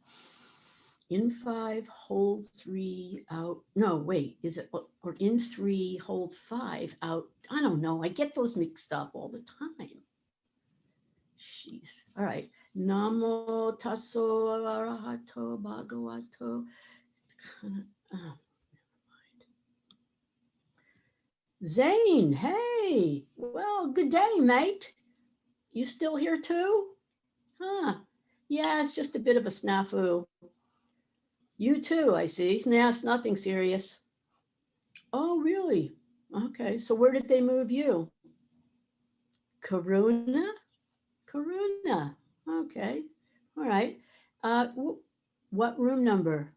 F: In 5, hold 3, out. No, wait, is it, or in 3, hold 5, out. I don't know. I get those mixed up all the time. Jeez. All right. Namo tasso arahato bhagavato. Zane, hey. Well, good day, mate. You still here too? Huh. Yeah, it's just a bit of a snafu. You too, I see. Nah, it's nothing serious. Oh, really? Okay, so where did they move you? Karuna? Okay, all right. What room number?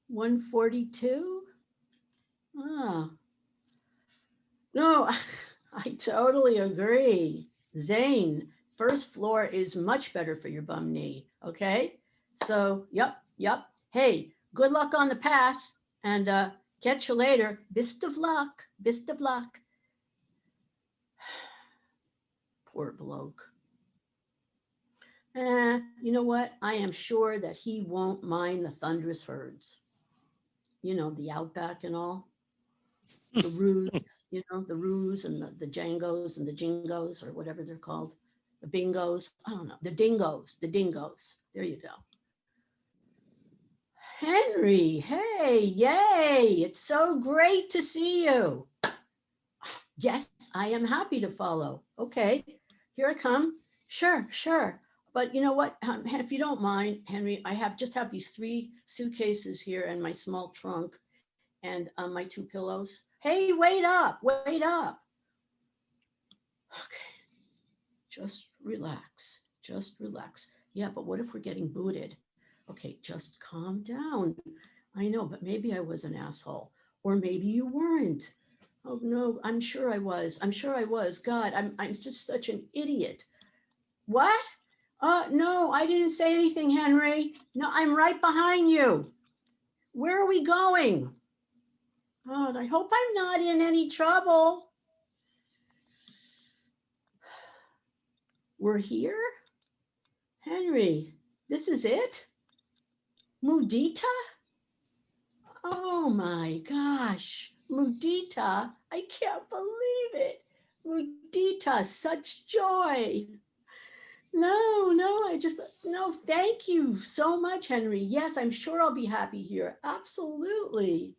F: 142? Ah. No, I totally agree. Zane, first floor is much better for your bum knee, okay? So, yep. Hey, good luck on the path and catch you later. Best of luck. Poor bloke. You know what? I am sure that he won't mind the thunderous herds. You know, the outback and all. The roos, you know, the roos and the Jangos and the Jingos or whatever they're called. The bingos. I don't know. The dingoes. There you go. Henry, hey, yay. It's so great to see you. Yes, I am happy to follow. Okay, here I come. Sure, sure. But you know what, if you don't mind, Henry, just have these 3 suitcases here and my small trunk and my 2 pillows. Hey, wait up, wait up. Okay, just relax, just relax. Yeah, but what if we're getting booted? Okay, just calm down. I know, but maybe I was an asshole, or maybe you weren't. Oh no, I'm sure I was. I'm sure I was. God, I'm just such an idiot. What? No, I didn't say anything, Henry. No, I'm right behind you. Where are we going? God, I hope I'm not in any trouble. We're here? Henry, this is it? Mudita? Oh my gosh, Mudita, I can't believe it. Mudita, such joy. No, no, thank you so much, Henry. Yes, I'm sure I'll be happy here. Absolutely.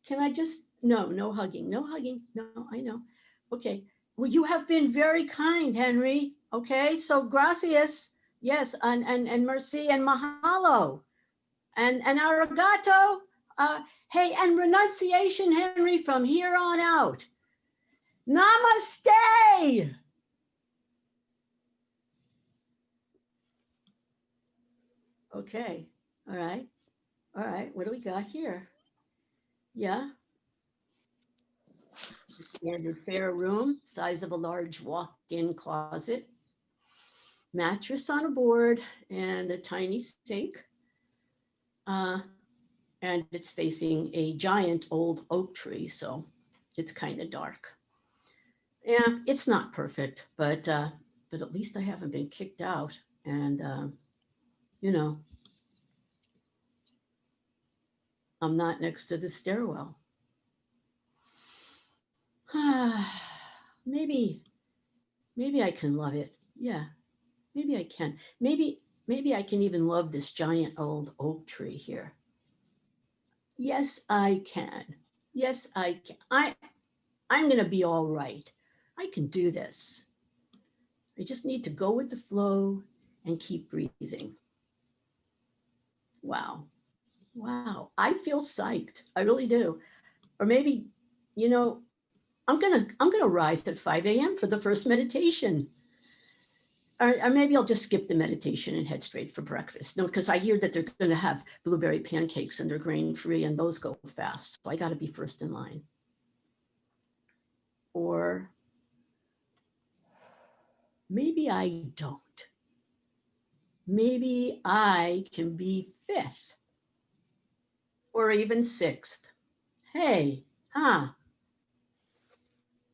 F: Can I just, no hugging, no hugging. No, I know. Okay. Well, you have been very kind, Henry. Okay. So gracias. Yes. And merci and mahalo. And arigato. Hey, and renunciation, Henry, from here on out. Namaste. Okay. All right. All right. What do we got here? Yeah. Standard fare room, size of a large walk-in closet, mattress on a board, and a tiny sink. And it's facing a giant old oak tree, so it's kind of dark. Yeah, it's not perfect, but at least I haven't been kicked out. And you know, I'm not next to the stairwell. Maybe I can love it. Yeah, maybe I can. Maybe I can even love this giant old oak tree here. Yes, I can. Yes, I can. I'm gonna be all right. I can do this. I just need to go with the flow and keep breathing. Wow. Wow. I feel psyched. I really do. Or maybe, you know, I'm gonna rise at 5 a.m. for the first meditation. Or maybe I'll just skip the meditation and head straight for breakfast. No, because I hear that they're going to have blueberry pancakes and they're grain-free and those go fast. So I got to be first in line. Or maybe I don't. Maybe I can be 5th or even 6th. Hey,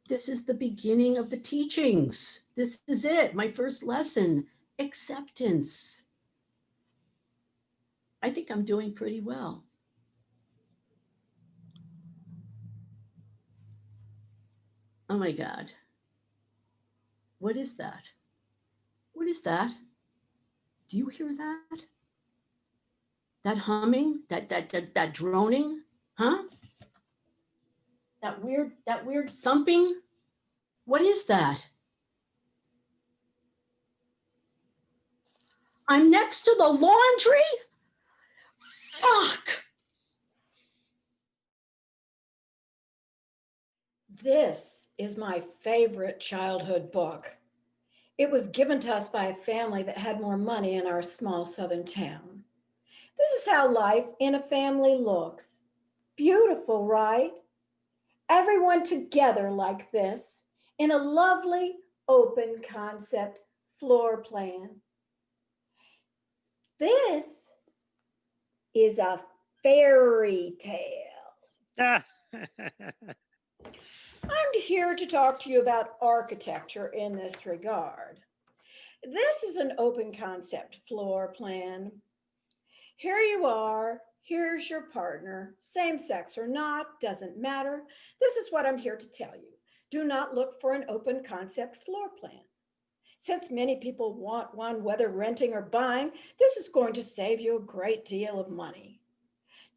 F: this is the beginning of the teachings. This is it, my first lesson, acceptance. I think I'm doing pretty well. Oh my God. What is that? What is that? Do you hear that? That humming, that droning, huh? That weird thumping? What is that? I'm next to the laundry? Fuck!
G: This is my favorite childhood book. It was given to us by a family that had more money in our small southern town. This is how life in a family looks. Beautiful, right? Everyone together like this in a lovely open concept floor plan. This is a fairy tale. I'm here to talk to you about architecture in this regard. This is an open concept floor plan. Here you are, here's your partner, same sex or not, doesn't matter. This is what I'm here to tell you. Do not look for an open concept floor plan. Since many people want one, whether renting or buying, this is going to save you a great deal of money.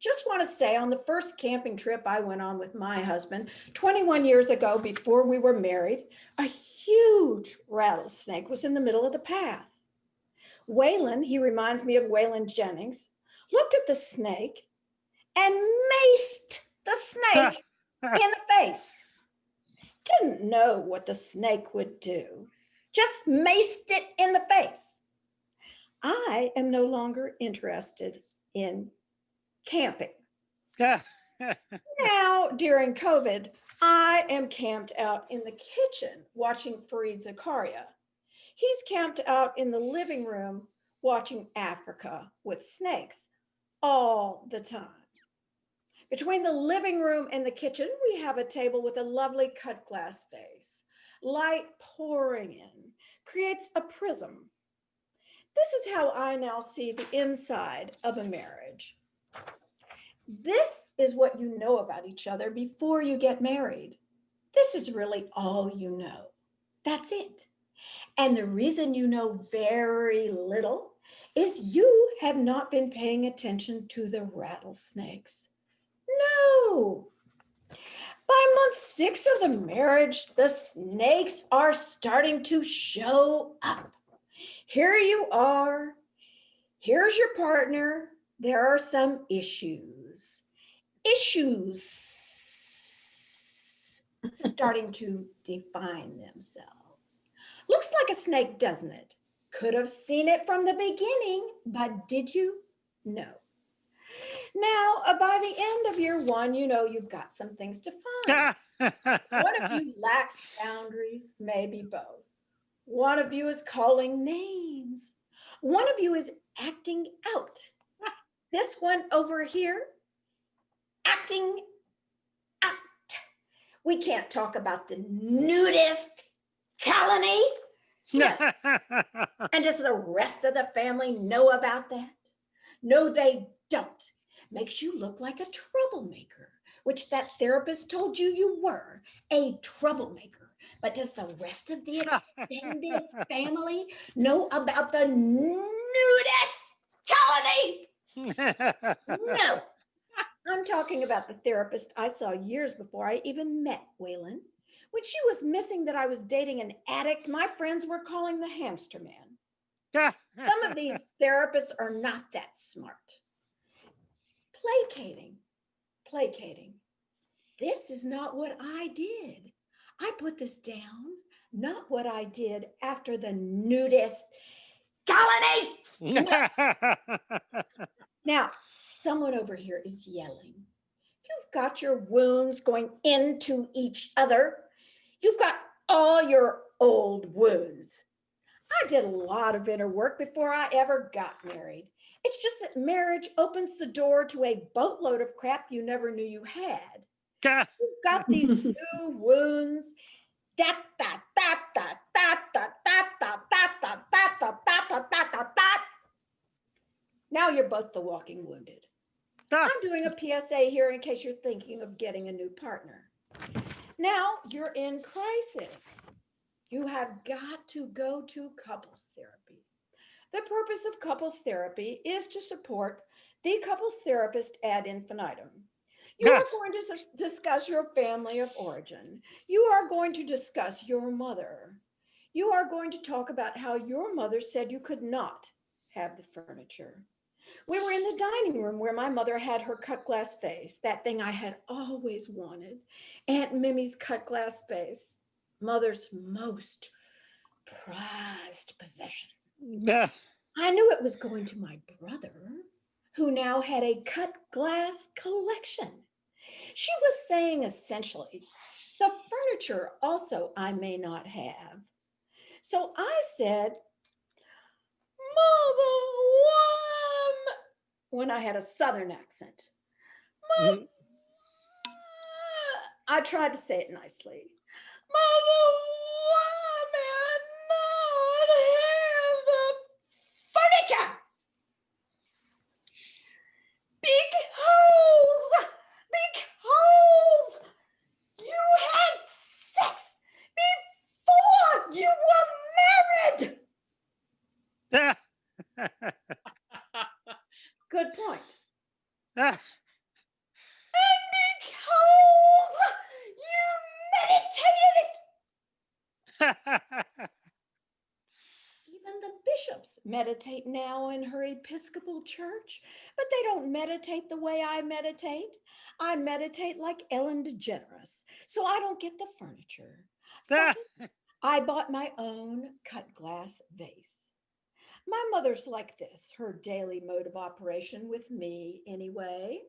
G: Just want to say on the first camping trip I went on with my husband 21 years ago before we were married, a huge rattlesnake was in the middle of the path. Waylon, he reminds me of Waylon Jennings, looked at the snake and maced the snake in the face. Didn't know what the snake would do, just maced it in the face. I am no longer interested in camping. Now, during COVID, I am camped out in the kitchen watching Fareed Zakaria. He's camped out in the living room watching Africa with snakes all the time. Between the living room and the kitchen, we have a table with a lovely cut glass vase. Light pouring in creates a prism. This is how I now see the inside of a marriage. This is what you know about each other before you get married. This is really all you know. That's it. And the reason you know very little is you have not been paying attention to the rattlesnakes. No. By month 6 of the marriage, the snakes are starting to show up. Here you are. Here's your partner. There are some issues starting to define themselves. Looks like a snake, doesn't it? Could have seen it from the beginning, but did you? No. Now, by the end of year 1, you know you've got some things to find. One of you lacks boundaries, maybe both. One of you is calling names. One of you is acting out. This one over here, acting out. We can't talk about the nudist colony. Yeah. And does the rest of the family know about that? No, they don't. Makes you look like a troublemaker, which that therapist told you were, a troublemaker. But does the rest of the extended family know about the nudist colony? No. I'm talking about the therapist I saw years before I even met Waylon. When she was missing that I was dating an addict, my friends were calling the hamster man. Some of these therapists are not that smart. Placating. This is not what I did. I put this down, not what I did after the nudist colony. No. Now, someone over here is yelling. You've got your wounds going into each other. You've got all your old wounds. I did a lot of inner work before I ever got married. It's just that marriage opens the door to a boatload of crap you never knew you had. You've got these new wounds. Now you're both the walking wounded. I'm doing a PSA here in case you're thinking of getting a new partner. Now you're in crisis. You have got to go to couples therapy. The purpose of couples therapy is to support the couples therapist ad infinitum. You are going to discuss your family of origin. You are going to discuss your mother. You are going to talk about how your mother said you could not have the furniture. We were in the dining room where my mother had her cut glass vase, that thing I had always wanted. Aunt Mimi's cut glass vase, mother's most prized possession. I knew it was going to my brother, who now had a cut glass collection. She was saying essentially, the furniture also I may not have. So I said, Mama, when I had a Southern accent. Mama, I tried to say it nicely. Mama, why may I not have the furniture? Big holes, you had sex before you were married. Good point. Even the bishops meditate now in her Episcopal church, but they don't meditate the way I meditate. I meditate like Ellen DeGeneres, so I don't get the furniture. So I bought my own cut glass vase. My mother's like this, her daily mode of operation with me anyway.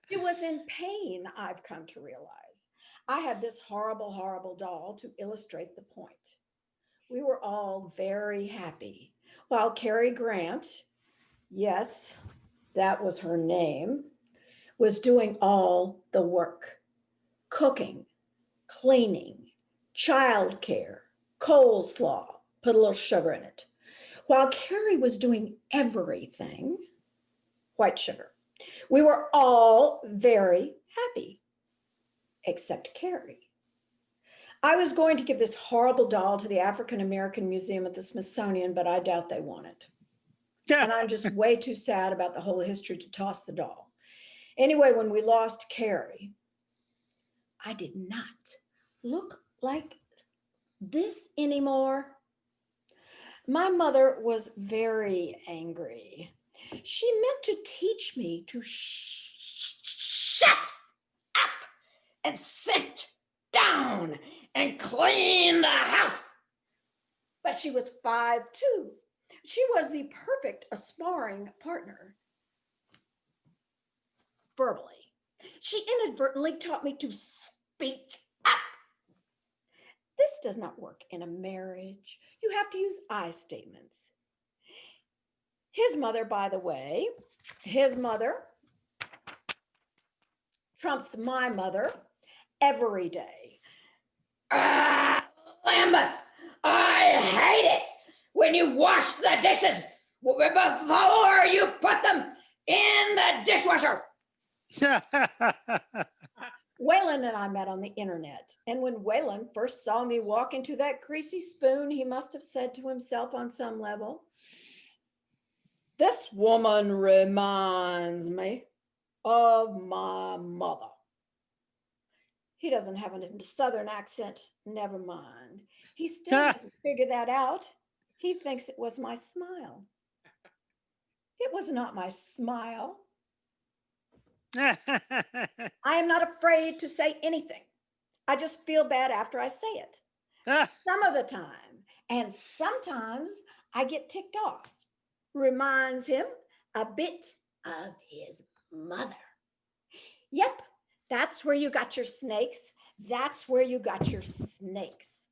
G: She was in pain, I've come to realize. I had this horrible, horrible doll to illustrate the point. We were all very happy, while Cary Grant, yes, that was her name, was doing all the work: cooking, cleaning, childcare, coleslaw, put a little sugar in it. While Cary was doing everything, white sugar, we were all very happy, except Cary. I was going to give this horrible doll to the African American Museum at the Smithsonian, but I doubt they want it. And I'm just way too sad about the whole history to toss the doll. Anyway, when we lost Cary, I did not look like this anymore. My mother was very angry. She meant to teach me to shut up and sit down and clean the house. But she was 5'2". She was the perfect sparring partner. Verbally, she inadvertently taught me to speak up. This does not work in a marriage. You have to use I statements. His mother, by the way, his mother trumps my mother every day. Lambeth, I hate it when you wash the dishes before you put them in the dishwasher. Waylon and I met on the internet, and when Waylon first saw me walk into that greasy spoon, he must have said to himself on some level, "This woman reminds me of my mother." He doesn't have a Southern accent, never mind. He still hasn't figured that out. He thinks it was my smile. It was not my smile. I am not afraid to say anything. I just feel bad after I say it. Some of the time. And sometimes I get ticked off. Reminds him a bit of his mother. Yep, that's where you got your snakes. That's where you got your snakes.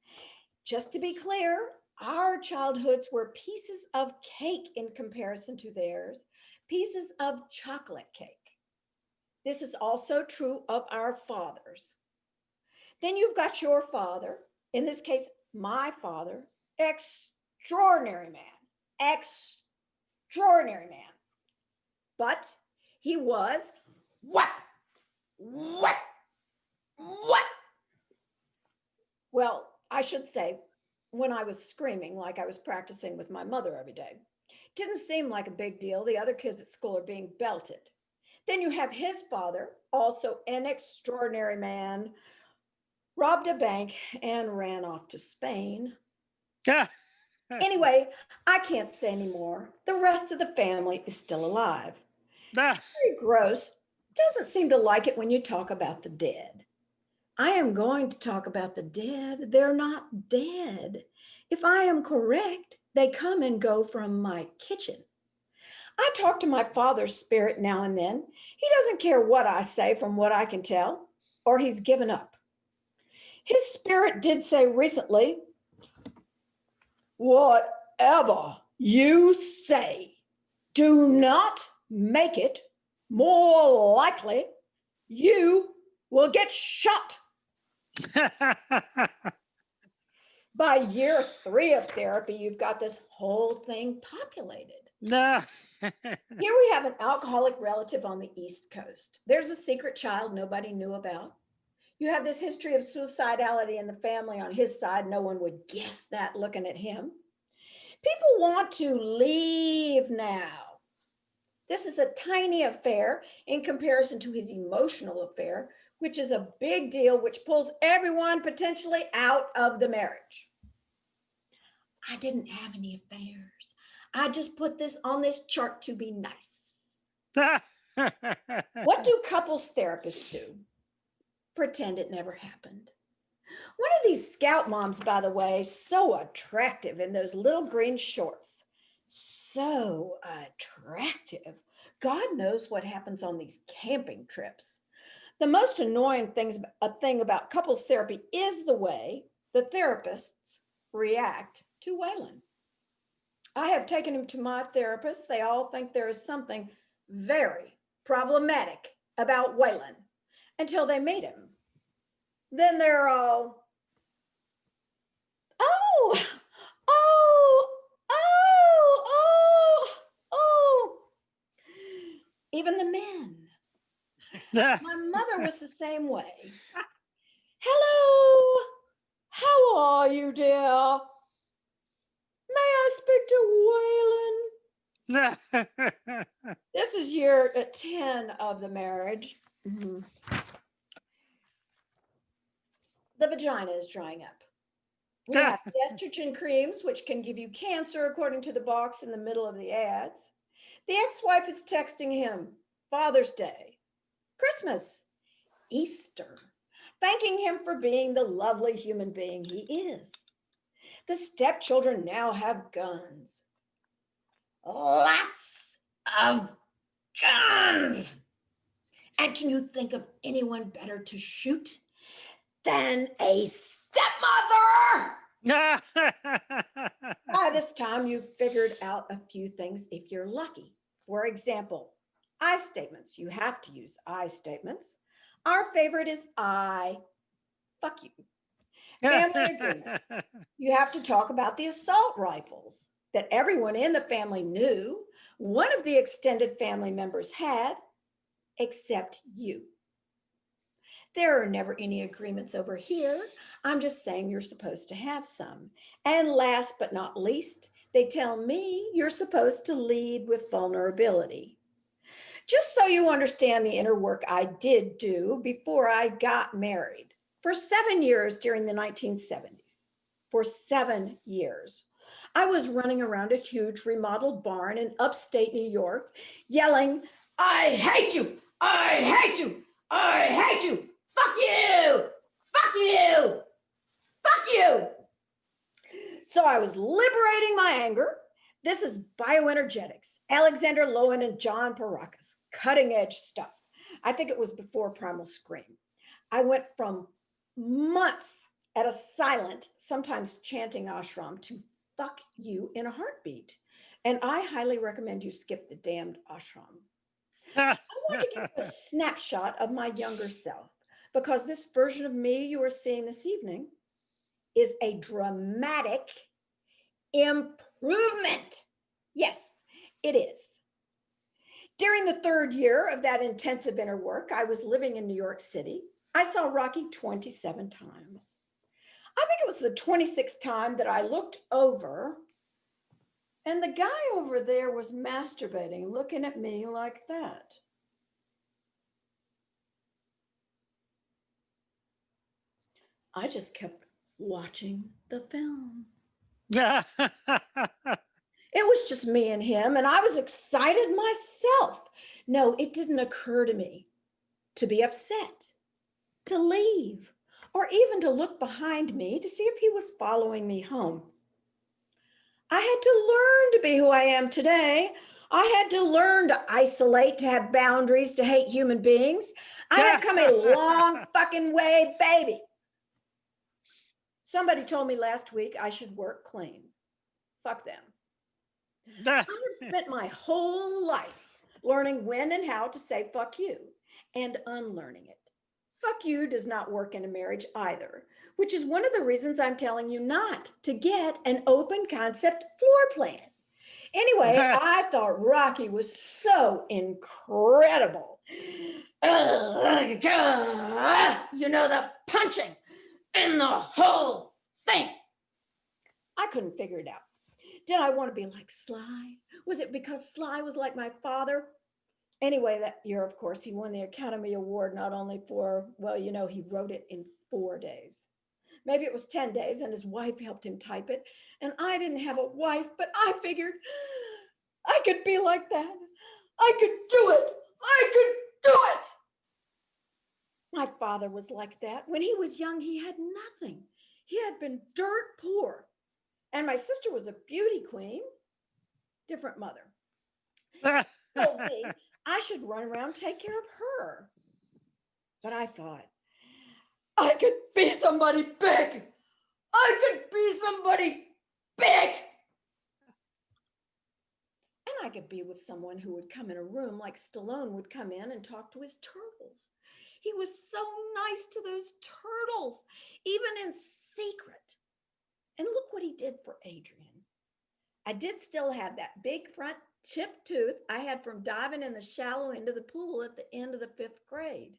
G: Just to be clear, our childhoods were pieces of cake in comparison to theirs, pieces of chocolate cake. This is also true of our fathers. Then you've got your father, in this case, my father, extraordinary man, extraordinary man. But he was what? Well, I should say, when I was screaming like I was practicing with my mother every day, didn't seem like a big deal. The other kids at school are being belted. Then you have his father, also an extraordinary man, robbed a bank and ran off to Spain. Anyway, I can't say anymore. The rest of the family is still alive. Very gross. Doesn't seem to like it when you talk about the dead. I am going to talk about the dead. They're not dead. If I am correct, they come and go from my kitchen. I talk to my father's spirit now and then. He doesn't care what I say from what I can tell, or he's given up. His spirit did say recently, "Whatever you say, do not make it more likely you will get shot." By year 3 of therapy, you've got this whole thing populated. Here we have an alcoholic relative on the East Coast. There's a secret child nobody knew about. You have this history of suicidality in the family on his side. No one would guess that looking at him. People want to leave now. This is a tiny affair in comparison to his emotional affair which is a big deal, which pulls everyone potentially out of the marriage. I didn't have any affairs. I just put this on this chart to be nice. What do couples therapists do? Pretend it never happened. One of these scout moms, by the way, so attractive in those little green shorts. So attractive. God knows what happens on these camping trips. The most annoying thing about couples therapy is the way the therapists react to Waylon. I have taken him to my therapist. They all think there is something very problematic about Waylon until they meet him. Then they're all, oh. Even the men. My mother was the same way. Hello, how are you, dear? May I speak to Waylon? This is year 10 of the marriage. Mm-hmm. The vagina is drying up. We have estrogen creams, which can give you cancer, according to the box in the middle of the ads. The ex-wife is texting him Father's Day, Christmas, Easter, thanking him for being the lovely human being he is. The stepchildren now have guns. Lots of guns. And can you think of anyone better to shoot than a stepmother? By this time, you've figured out a few things if you're lucky. For example, I statements. You have to use I statements. Our favorite is I fuck you. Family agreements. You have to talk about the assault rifles that everyone in the family knew one of the extended family members had, except you. There are never any agreements over here. I'm just saying you're supposed to have some. And last but not least, they tell me you're supposed to lead with vulnerability. Just so you understand the inner work I did do before I got married. For 7 years during the 1970s, for 7 years, I was running around a huge remodeled barn in upstate New York, yelling, I hate you, I hate you, I hate you. Fuck you! Fuck you! Fuck you! So I was liberating my anger. This is bioenergetics, Alexander Lowen and John Parakas, cutting edge stuff. I think it was before Primal Scream. I went from months at a silent, sometimes chanting ashram to fuck you in a heartbeat. And I highly recommend you skip the damned ashram. I want to give you a snapshot of my younger self, because this version of me you are seeing this evening is a dramatic improvement. Yes, it is. During the 3rd year of that intensive inner work, I was living in New York City. I saw Rocky 27 times. I think it was the 26th time that I looked over, and the guy over there was masturbating, looking at me like that. I just kept watching the film. It was just me and him, and I was excited myself. No, it didn't occur to me to be upset, to leave, or even to look behind me to see if he was following me home. I had to learn to be who I am today. I had to learn to isolate, to have boundaries, to hate human beings. I have come a long fucking way, baby. Somebody told me last week I should work clean. Fuck them. I have spent my whole life learning when and how to say fuck you and unlearning it. Fuck you does not work in a marriage either, which is one of the reasons I'm telling you not to get an open concept floor plan. Anyway, I thought Rocky was so incredible. You know, the punching and the whole thing. I couldn't figure it out. Did I want to be like Sly? Was it because Sly was like my father? Anyway, that year, of course, he won the Academy Award not only for, well, you know, he wrote it in 4 days. Maybe it was 10 days, and his wife helped him type it. And I didn't have a wife, but I figured I could be like that. I could do it. I could do it. My father was like that. When he was young, he had nothing. He had been dirt poor. And my sister was a beauty queen, different mother. Told me I should run around and take care of her. But I thought, I could be somebody big. I could be somebody big. And I could be with someone who would come in a room like Stallone would come in and talk to his turtles. He was so nice to those turtles, even in secret. And look what he did for Adrian. I did still have that big front chipped tooth I had from diving in the shallow end of the pool at the end of the 5th grade.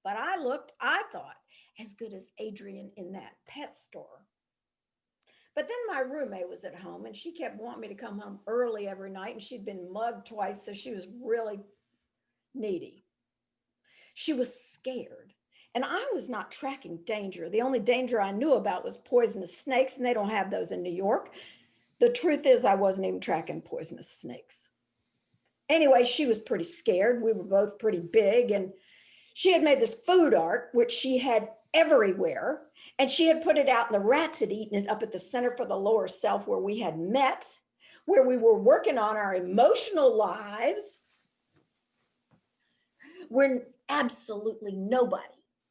G: But I thought, as good as Adrian in that pet store. But then my roommate was at home and she kept wanting me to come home early every night, and she'd been mugged twice, so she was really needy. She was scared, and I was not tracking danger. The only danger I knew about was poisonous snakes, and they don't have those in New York. The truth is, I wasn't even tracking poisonous snakes. Anyway, she was pretty scared. We were both pretty big, and she had made this food art, which she had everywhere, and she had put it out, and the rats had eaten it up at the Center for the Lower Self, where we had met, where we were working on our emotional lives, where absolutely nobody,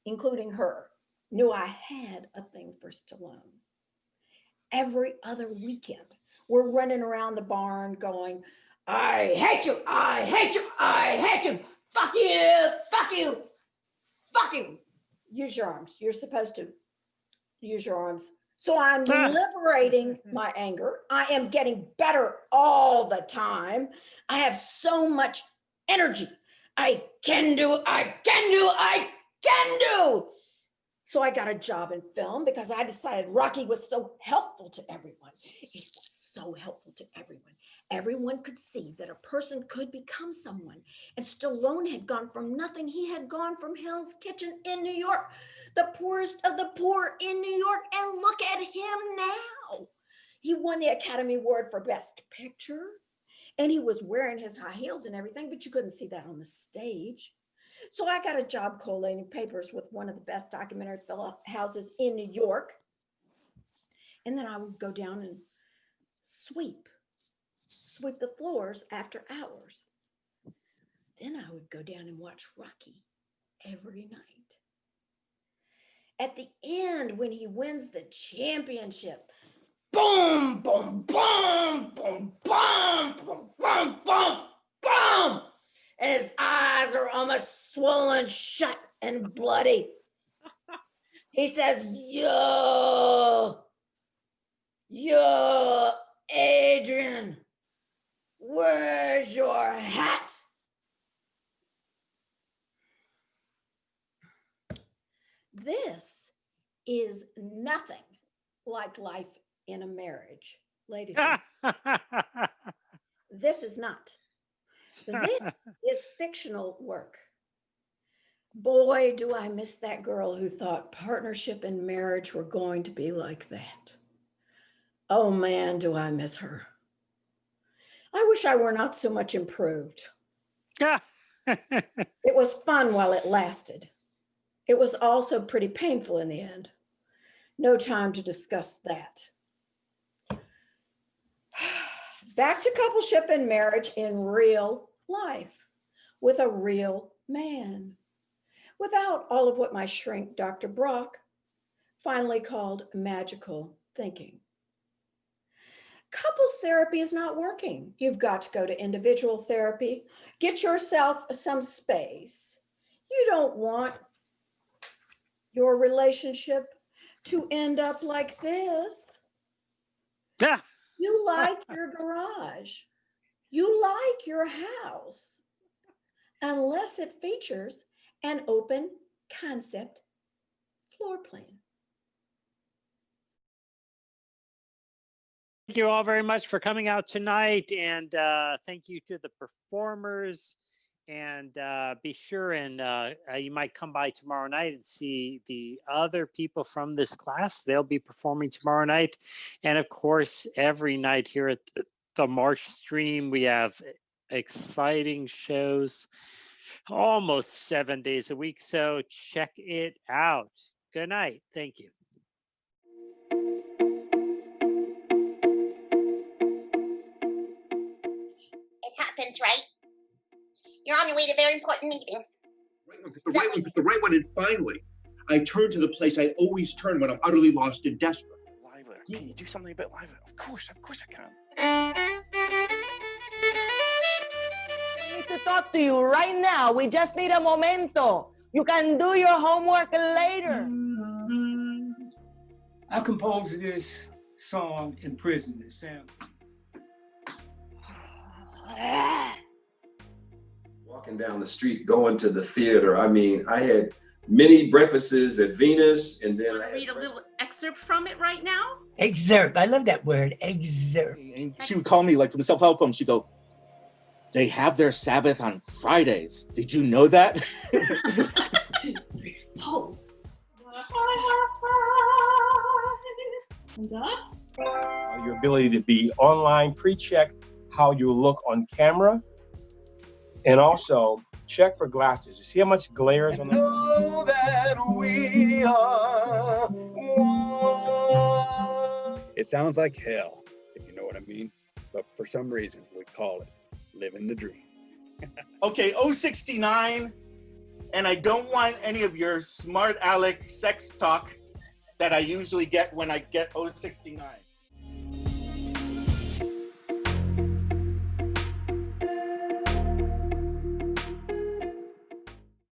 G: including her, knew I had a thing for Stallone. Every other weekend, we're running around the barn going, I hate you, I hate you, I hate you, fuck you, fuck you, fuck you. Use your arms. You're supposed to use your arms. So I'm liberating my anger. I am getting better all the time. I have so much energy. I can do, I can do, I can do. So I got a job in film because I decided Rocky was so helpful to everyone. It was so helpful to everyone. Everyone could see that a person could become someone. And Stallone had gone from nothing. He had gone from Hell's Kitchen in New York, the poorest of the poor in New York. And look at him now. He won the Academy Award for Best Picture. And he was wearing his high heels and everything, but you couldn't see that on the stage. So I got a job collating papers with one of the best documentary film houses in New York. And then I would go down and sweep the floors after hours. Then I would go down and watch Rocky every night. At the end, when he wins the championship, boom, boom, boom, boom, boom, boom, boom, boom, boom. And his eyes are almost swollen shut and bloody. He says, yo, Adrian, where's your hat? This is nothing like life in a marriage, ladies and gentlemen. This is not. This is fictional work. Boy, do I miss that girl who thought partnership and marriage were going to be like that. Oh man, do I miss her. I wish I were not so much improved. It was fun while it lasted. It was also pretty painful in the end. No time to discuss that. Back to coupleship and marriage in real life with a real man, without all of what my shrink, Dr. Brock, finally called magical thinking. Couples therapy is not working. You've got to go to individual therapy. Get yourself some space. You don't want your relationship to end up like this. You like your garage. You like your house, unless it features an open concept floor plan.
B: Thank you all very much for coming out tonight, and thank you to the performers And be sure and you might come by tomorrow night and see the other people from this class. They'll be performing tomorrow night. And of course, every night here at the Marsh Stream, we have exciting shows almost 7 days a week. So check it out. Good night. Thank you.
H: It happens, right? You're on your way to a very important meeting.
I: The right one, and finally, I turn to the place I always turn when I'm utterly lost and desperate.
J: Livelier. Can you do something a bit livelier? Of course I can.
K: We need to talk to you right now. We just need a momento. You can do your homework later.
L: I composed this song in prison. It sounds.
M: Walking down the street, going to the theater. I mean, I had many breakfasts at Venus, and then I
N: read a little excerpt from it right now.
O: Excerpt. I love that word. Excerpt.
P: And she would call me like from self-help home. She'd go, "They have their Sabbath on Fridays. Did you know that?"
Q: 2, 3, 4. And up.
R: Your ability to be online, pre-check how you look on camera, and also check for glasses. You see how much glare is on that?
I: Know that we are one.
S: It sounds like hell, if you know what I mean. But for some reason, we call it living the dream.
P: Okay, 069, and I don't want any of your smart aleck sex talk that I usually get when I get 069.